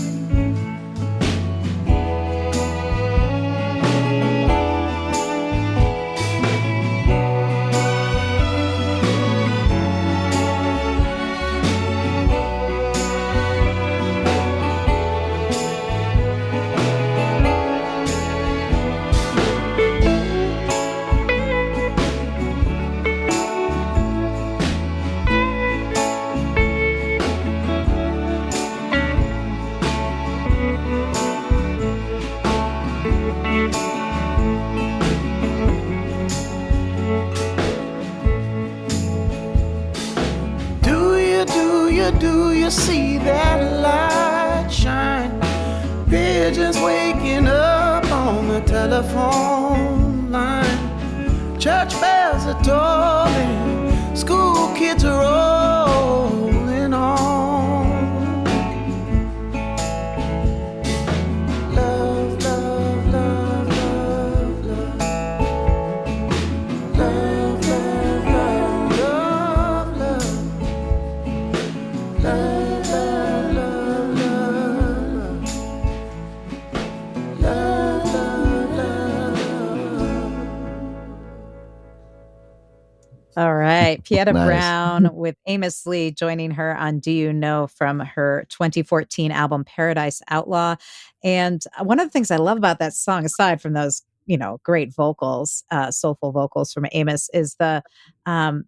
Do you see that light shine? Pigeons waking up on the telephone line. Church bells are tolling. School kids are rolling on. Love, love, love, love, love. Love, love, love, love, love. Love, love, love, love. Love, love, love. All right. Pieta Nice. Brown with Amos Lee joining her on Do You Know from her 2014 album Paradise Outlaw. And one of the things I love about that song, aside from those, great vocals, soulful vocals from Amos, is the kind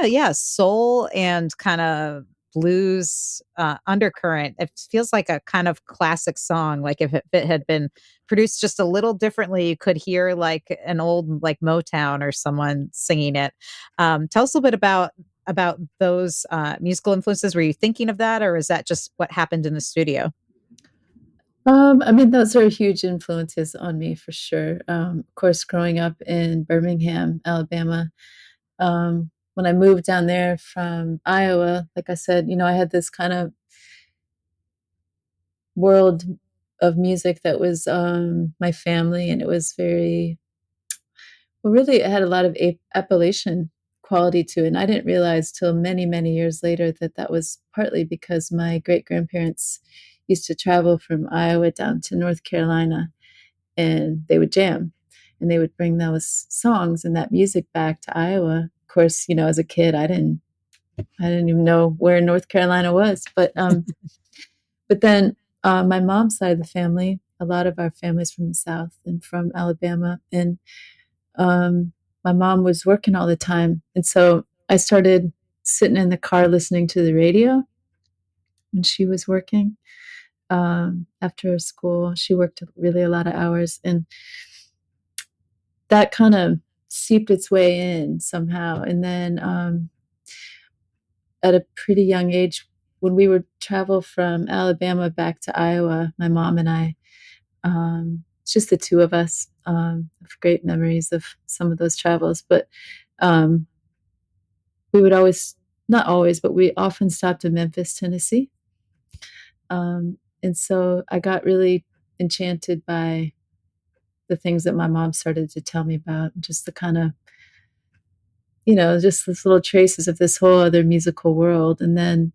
of, soul and kind of blues undercurrent. It feels like a kind of classic song. Like if it had been produced just a little differently, you could hear like an old like Motown or someone singing it. Tell us a little bit about those musical influences. Were you thinking of that, or is that just what happened in the studio? I mean, those are huge influences on me for sure. Of course, growing up in Birmingham, Alabama, when I moved down there from Iowa, like I said, I had this kind of world of music that was my family, and it was very well, really, it had a lot of Appalachian quality to it, and I didn't realize till many, many years later that that was partly because my great-grandparents used to travel from Iowa down to North Carolina, and they would jam, and they would bring those songs and that music back to Iowa. Of course, as a kid, I didn't even know where North Carolina was, but then, my mom's side of the family, a lot of our family's from the South and from Alabama, and um, my mom was working all the time, and so I started sitting in the car listening to the radio when she was working. After school, she worked really a lot of hours, and that kind of seeped its way in somehow. And then at a pretty young age, when we would travel from Alabama back to Iowa, my mom and I, it's just the two of us. Have great memories of some of those travels, but um, we would always, not always, but we often stopped in Memphis, Tennessee. And so I got really enchanted by the things that my mom started to tell me about, just the kind of, just this little traces of this whole other musical world. And then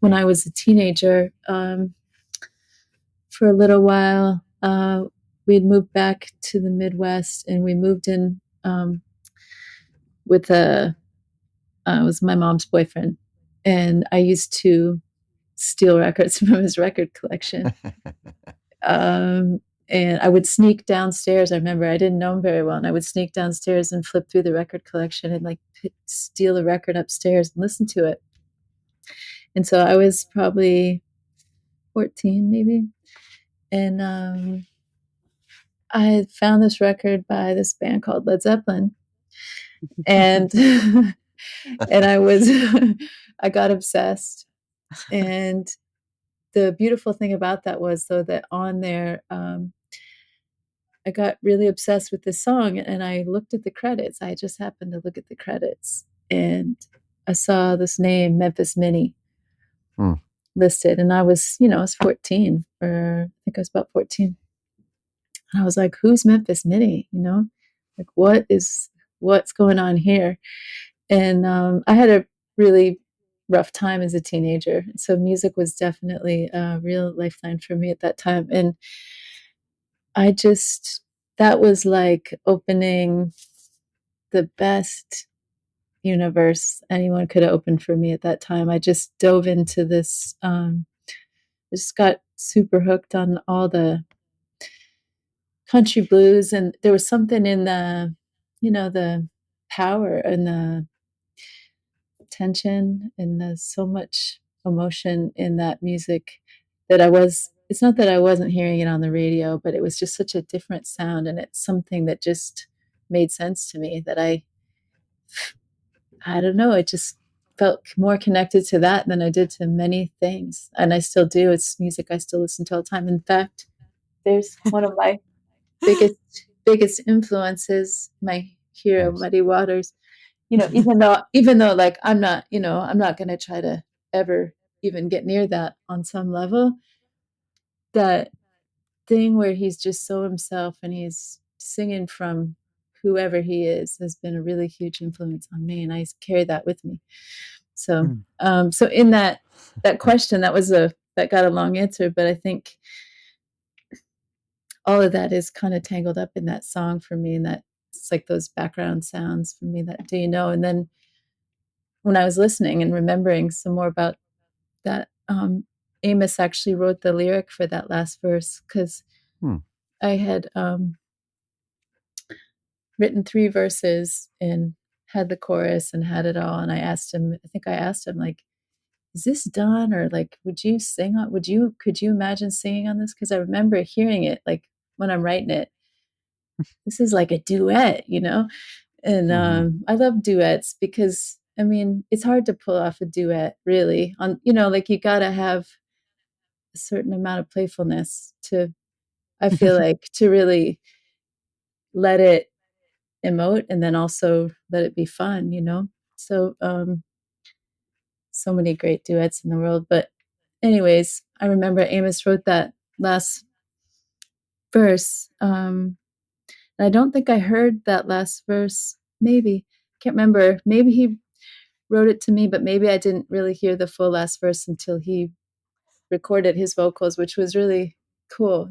when I was a teenager, for a little while, we had moved back to the Midwest, and we moved in with it was my mom's boyfriend, and I used to steal records from his record collection. Um, and I would sneak downstairs. I remember I didn't know him very well, and I would sneak downstairs and flip through the record collection and like steal the record upstairs and listen to it. And so I was probably 14, maybe, and I had found this record by this band called Led Zeppelin, and and I was I got obsessed. And the beautiful thing about that was, though, that on there, I got really obsessed with this song, and I looked at the credits. I just happened to look at the credits, and I saw this name, Memphis Minnie, listed. And I was 14, or I think I was about 14. And I was like, who's Memphis Minnie? Like, what's going on here? And I had a really rough time as a teenager. So music was definitely a real lifeline for me at that time. And that was like opening the best universe anyone could open for me at that time. I just dove into this, I just got super hooked on all the country blues. And there was something in the power and the tension and there's so much emotion in that music that it's not that I wasn't hearing it on the radio, but it was just such a different sound, and it's something that just made sense to me, that I don't know, it just felt more connected to that than I did to many things. And I still do. It's music I still listen to all the time. In fact, there's one of my biggest influences, my hero, Nice. Muddy Waters. Even though like I'm not going to try to ever even get near that on some level, that thing where he's just so himself and he's singing from whoever he is has been a really huge influence on me, and I carry that with me. So so in that question, that got a long answer, but I think all of that is kind of tangled up in that song for me, and that it's like those background sounds for me, that and then when I was listening and remembering some more about that, Amos actually wrote the lyric for that last verse, because I had written 3 verses and had the chorus and had it all. And I think I asked him, like, is this done? Or like, could you imagine singing on this? Because I remember hearing it, like when I'm writing it, this is like a duet, And I love duets because, I mean, it's hard to pull off a duet, really. Like you got to have a certain amount of playfulness I feel like, to really let it emote and then also let it be fun. So, so many great duets in the world. But anyways, I remember Amos wrote that last verse. And I don't think I heard that last verse. Maybe, can't remember. Maybe he wrote it to me, but maybe I didn't really hear the full last verse until he recorded his vocals, which was really cool.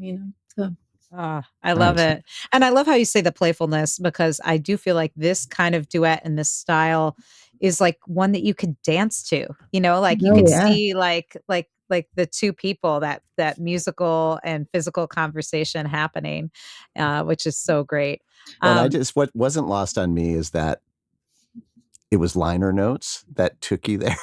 So I love Nice. it. And I love how you say the playfulness, because I do feel like this kind of duet and this style is like one that you could dance to, like you oh could yeah. see like the two people, that musical and physical conversation happening, which is so great. Well, and what wasn't lost on me is that it was liner notes that took you there.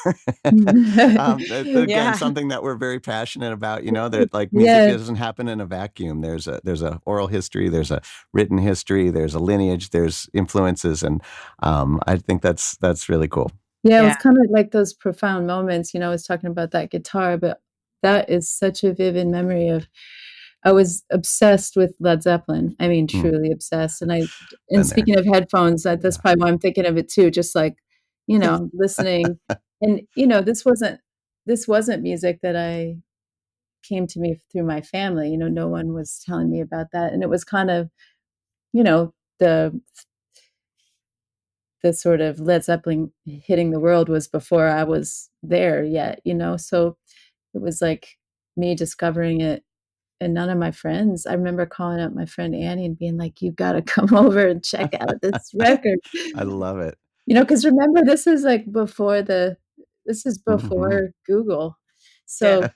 Again, Yeah. something that we're very passionate about, that like music Yeah. doesn't happen in a vacuum. There's a oral history, there's a written history, there's a lineage, there's influences. And I think that's really cool. Yeah, it Yeah. was kind of like those profound moments, I was talking about that guitar, but that is such a vivid memory of I was obsessed with Led Zeppelin. I mean, Mm, truly obsessed. And been there. speaking of headphones, that's Yeah. probably why I'm thinking of it too, just like, listening. And, this wasn't music that I came to me through my family. No one was telling me about that. And it was kind of, you know, the the sort of Led Zeppelin hitting the world was before I was there yet. So it was like me discovering it, and none of my friends. I remember calling up my friend Annie and being like, "You gotta come over and check out this record." I love it. Because remember, this is Hmm. before Google. Yeah. So,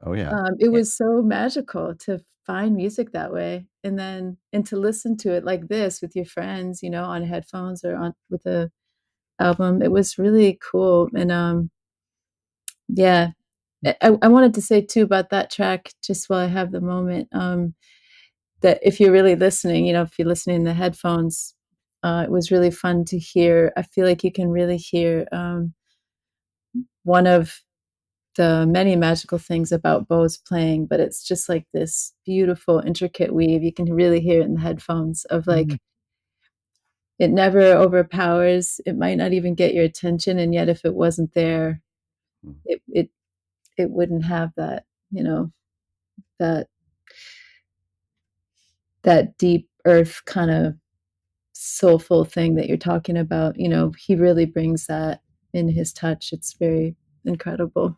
Oh, yeah. it Yeah. was so magical to find music that way, and to listen to it like this with your friends, on headphones or on with a album. It was really cool, and, yeah. I wanted to say too about that track, just while I have the moment, that if you're really listening, if you're listening in the headphones, it was really fun to hear. I feel like you can really hear, one of the many magical things about Bo's playing, but it's just like this beautiful, intricate weave. You can really hear it in the headphones of Mhm. like it never overpowers. It might not even get your attention, and yet if it wasn't there, Mm. it wouldn't have that that deep earth kind of soulful thing that you're talking about. He really brings that in his touch. It's very incredible.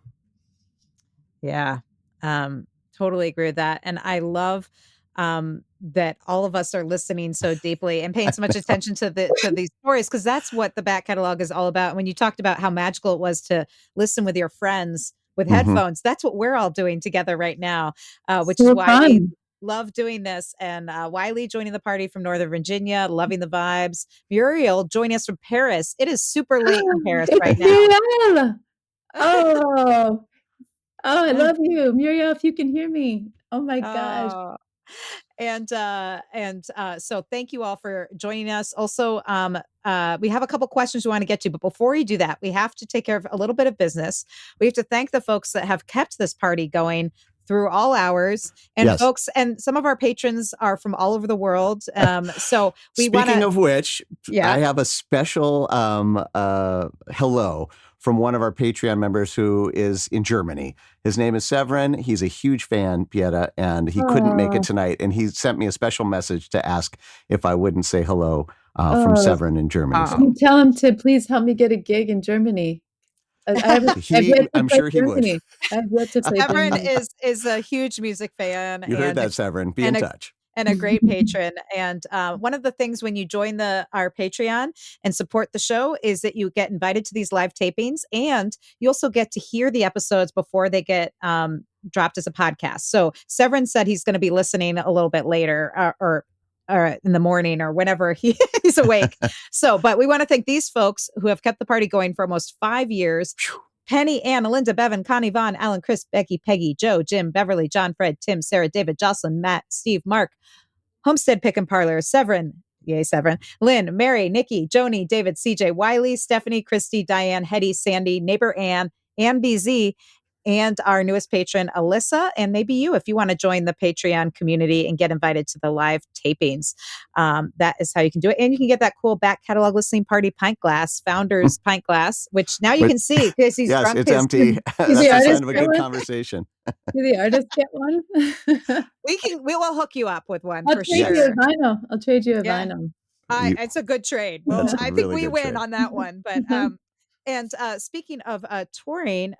Yeah. Um, totally agree with that. And I love that all of us are listening so deeply and paying so much attention to these stories, because that's what the back catalog is all about. When you talked about how magical it was to listen with your friends with Mhm. headphones, that's what we're all doing together right now, which is So why we fun. love doing this. And Wiley joining the party from Northern Virginia, loving the vibes. Muriel joining us from Paris. It is super late in Paris It's right now. Muriel. Oh, oh, I love you, Muriel. If you can hear me. Oh my gosh. Oh, so thank you all for joining us. Also, we have a couple questions we want to get to, but before we do that, we have to take care of a little bit of business. We have to thank the folks that have kept this party going through all hours, and Yes. folks, and some of our patrons are from all over the world. So we want Speaking to, of which, yeah. I have a special hello from one of our Patreon members who is in Germany. His name is Severin. He's a huge fan, Pieta, and he couldn't make it Oh, tonight. And he sent me a special message to ask if I wouldn't say hello from oh. Severin in Germany. Oh. Can you So tell him to please help me get a gig in Germany? I've yet to I'm play sure he would. Germany. I've yet to play Severin Germany. is a huge music fan, You heard that, Severin. Be in and a touch. and a great patron. And one of the things when you join our Patreon and support the show is that you get invited to these live tapings, and you also get to hear the episodes before they get dropped as a podcast. So Severin said he's going to be listening a little bit later, or in the morning or whenever he's awake. So, but we want to thank these folks who have kept the party going for almost 5 years. Penny, Ann, Alinda, Bevan, Connie, Vaughn, Alan, Chris, Becky, Peggy, Joe, Jim, Beverly, John, Fred, Tim, Sarah, David, Jocelyn, Matt, Steve, Mark, Homestead Pick and Parlor, Severin, yay, Severin, Lynn, Mary, Nikki, Joni, David, CJ, Wiley, Stephanie, Christy, Diane, Hetty, Sandy, neighbor Ann BZ, and our newest patron, Alyssa, and maybe you, if you want to join the Patreon community and get invited to the live tapings. That is how you can do it. And you can get that cool back catalog listening party pint glass, founder's pint glass, which now you But can see because he's yes, drunk it's his empty. Do the That's a artist sign of a get good one? conversation. Do the artist get one? we will hook you up with one I'll for trade you a Yes. sure. vinyl. I'll trade you a Yeah. vinyl. You, It's a good trade. Well, that's a I think really we good win trade. on that one. But and speaking of touring,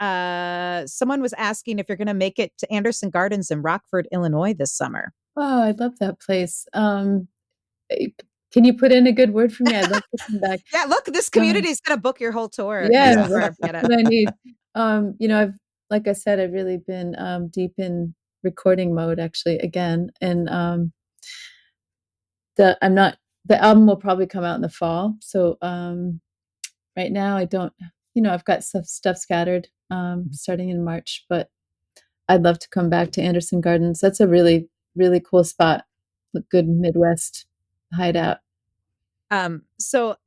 someone was asking if you're going to make it to Anderson Gardens in Rockford, Illinois this summer. Oh, I love that place. Eh, can you put in a good word for me? I'd love to come back. Yeah, look, this Um, community is going to book your whole tour yeah, next Yeah. summer. that's what I need. I've like I said, I've really been deep in recording mode actually again, and the I'm not the album will probably come out in the fall. So right now I don't, I've got stuff scattered starting in March, but I'd love to come back to Anderson Gardens. That's a really, really cool spot. A good Midwest hideout. So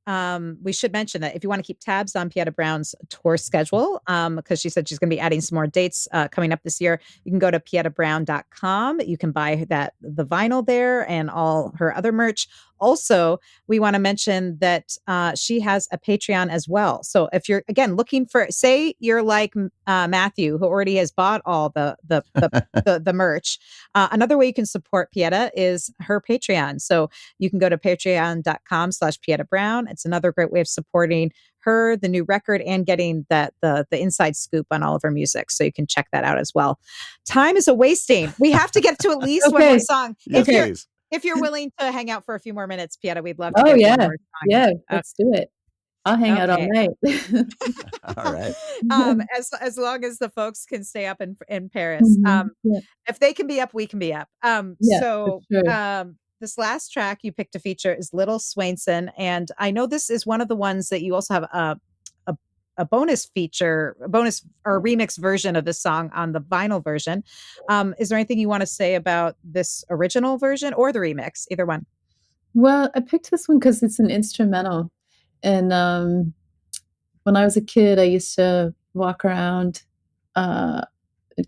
we should mention that if you want to keep tabs on Pieta Brown's tour schedule, because she said she's going to be adding some more dates coming up this year, you can go to pietabrown.com. You can buy the vinyl there and all her other merch. Also, we want to mention that she has a Patreon as well. So if you're again looking for, say you're like Matthew, who already has bought all the merch, another way you can support Pieta is her Patreon. So you can go to patreon.com/Pieta Brown. It's another great way of supporting her, the new record, and getting the inside scoop on all of her music. So you can check that out as well. Time is a wasting. We have to get to at least one more Okay. song. Yes, Okay. please. If you're willing to hang out for a few more minutes, Pieta, we'd love to Oh get one yeah. more song Yeah, in. let's do it. I'll hang out all Okay. night. All right. As long as the folks can stay up in Paris. Yeah. If they can be up, we can be up. Yeah, for sure. This last track you picked to feature is Little Swainson, and I know this is one of the ones that you also have a bonus feature, a bonus or a remix version of this song on the vinyl version. Is there anything you want to say about this original version or the remix? Either one. Well, I picked this one because it's an instrumental. And when I was a kid, I used to walk around and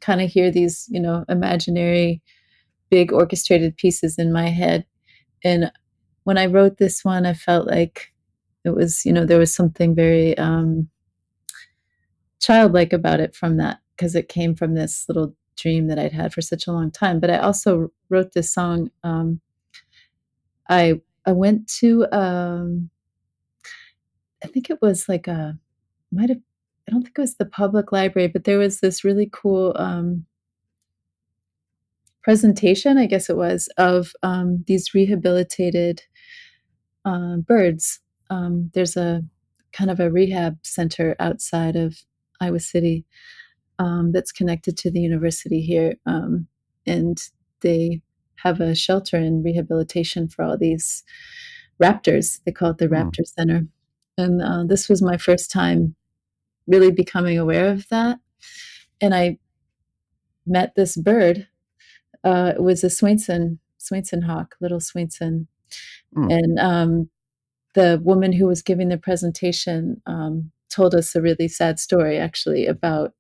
kind of hear these, imaginary big orchestrated pieces in my head. And when I wrote this one, I felt like it was, there was something very childlike about it from that, because it came from this little dream that I'd had for such a long time. But I also wrote this song. I went to I think it was like might have I don't think it was the public library, but there was this really cool presentation, I guess it was, of these rehabilitated birds. There's a kind of a rehab center outside of Iowa City that's connected to the university here, and they have a shelter and rehabilitation for all these raptors. They call it the Raptor Center, and this was my first time really becoming aware of that. And I met this bird. It was a Swainson hawk, little Swainson, and the woman who was giving the presentation told us a really sad story, actually, about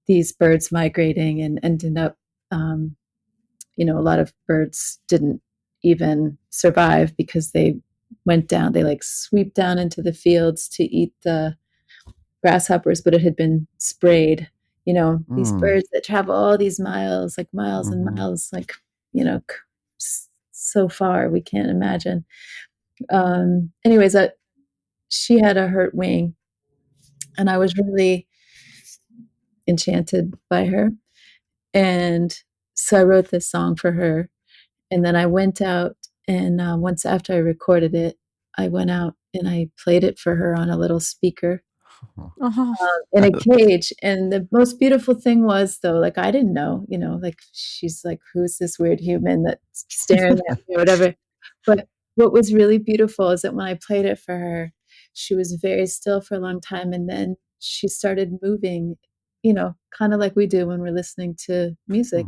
these birds migrating and ended up, a lot of birds didn't even survive because they went down, they like sweep down into the fields to eat the grasshoppers, but it had been sprayed. These birds that travel all these miles, like miles and miles, like, so far we can't imagine. Anyways, she had a hurt wing, and I was really enchanted by her. And so I wrote this song for her. And then I went out, and once after I recorded it, I went out and I played it for her on a little speaker in a cage. And the most beautiful thing was, though, like, I didn't know, like, she's like, who's this weird human that's staring at me or whatever. But what was really beautiful is that when I played it for her, she was very still for a long time. And then she started moving, kind of like we do when we're listening to music.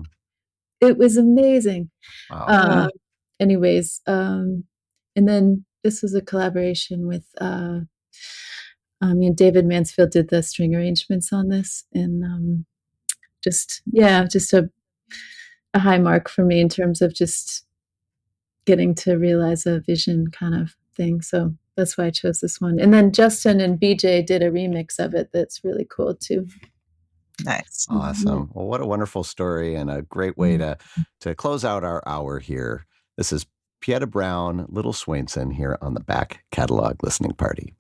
It was amazing. Wow. Anyways, and then this was a collaboration with, David Mansfield did the string arrangements on this, and just a high mark for me in terms of just getting to realize a vision kind of thing. So that's why I chose this one. And then Justin and BJ did a remix of it that's really cool too. Nice. Awesome. Well, what a wonderful story and a great way to close out our hour here. This is Pieta Brown, Little Swainson here on the Back Catalog Listening Party.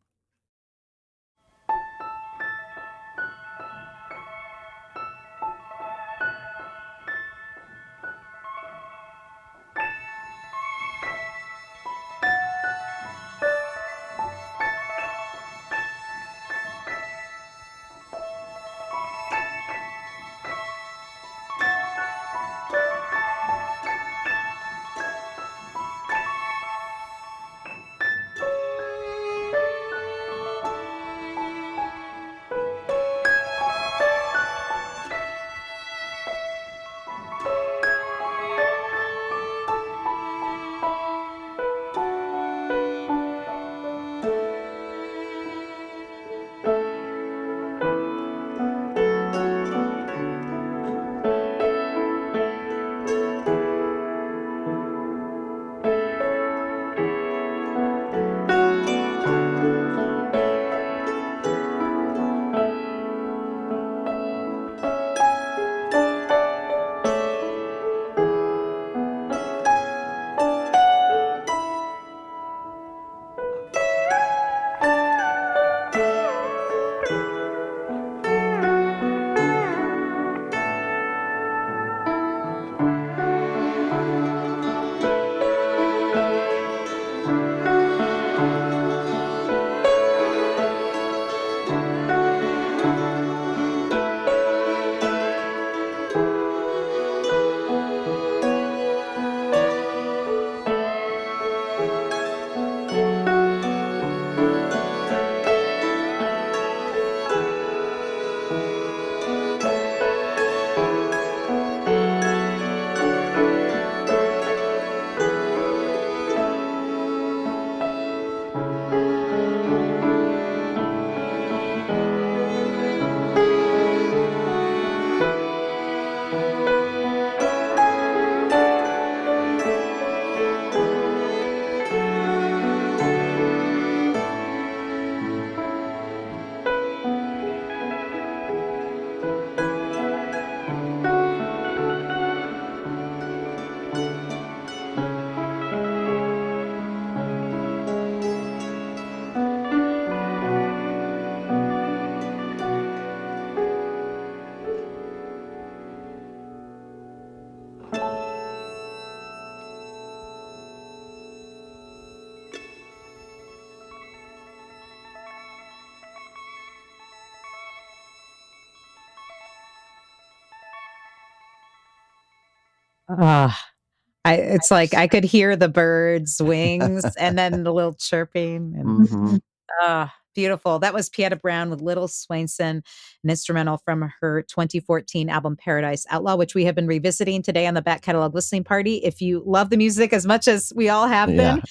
It's like I could hear the birds' wings and then the little chirping. And Hmm. beautiful. That was Pieta Brown with Little Swainson, an instrumental from her 2014 album Paradise Outlaw, which we have been revisiting today on the Back Catalog Listening Party. If you love the music as much as we all have been,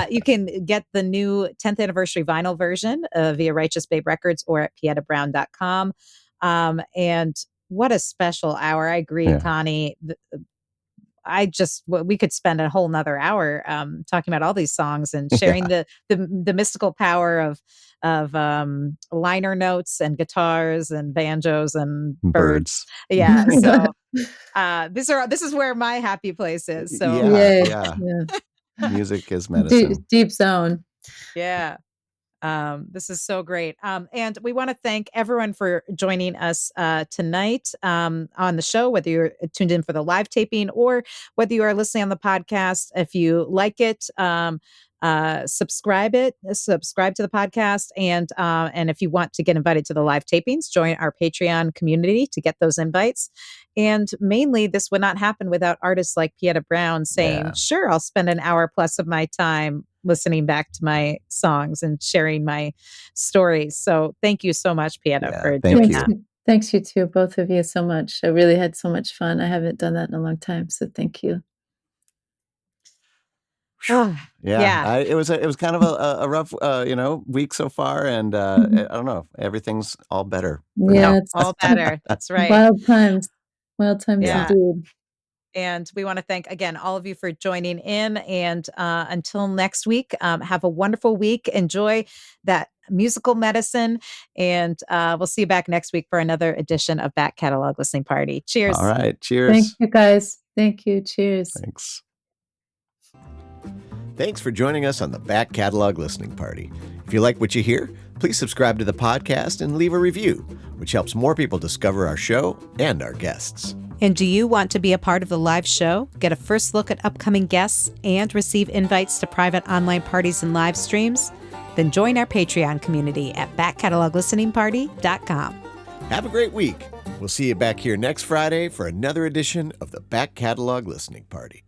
you can get the new 10th anniversary vinyl version via Righteous Babe Records or at pietabrown.com. And what a special hour. I agree, Yeah. Connie. We could spend a whole nother hour talking about all these songs and sharing the mystical power of liner notes and guitars and banjos and birds. Yeah. So this is where my happy place is. So Yeah. Yay. Yeah. Yeah. Music is medicine. Deep zone. yeah. This is so great. And we want to thank everyone for joining us tonight on the show, whether you're tuned in for the live taping or whether you are listening on the podcast. If you like it, subscribe to the podcast. And if you want to get invited to the live tapings, join our Patreon community to get those invites. And mainly, this would not happen without artists like Pieta Brown saying, sure, I'll spend an hour plus of my time listening back to my songs and sharing my stories. So thank you so much, Pieta, for doing that. Thanks, you too, both of you, so much. I really had so much fun. I haven't done that in a long time, so thank you. It was kind of a rough week so far, and I don't know, everything's all better. Yeah, it's all better. That's right. Wild times Yeah. indeed. And we want to thank again all of you for joining in. And until next week, have a wonderful week. Enjoy that musical medicine, and we'll see you back next week for another edition of Back Catalog Listening Party. Cheers! All right, cheers. Thank you, guys. Thank you. Cheers. Thanks. Thanks for joining us on the Back Catalog Listening Party. If you like what you hear, please subscribe to the podcast and leave a review, which helps more people discover our show and our guests. And do you want to be a part of the live show, get a first look at upcoming guests, and receive invites to private online parties and live streams? Then join our Patreon community at backcataloglisteningparty.com. Have a great week. We'll see you back here next Friday for another edition of the Back Catalog Listening Party.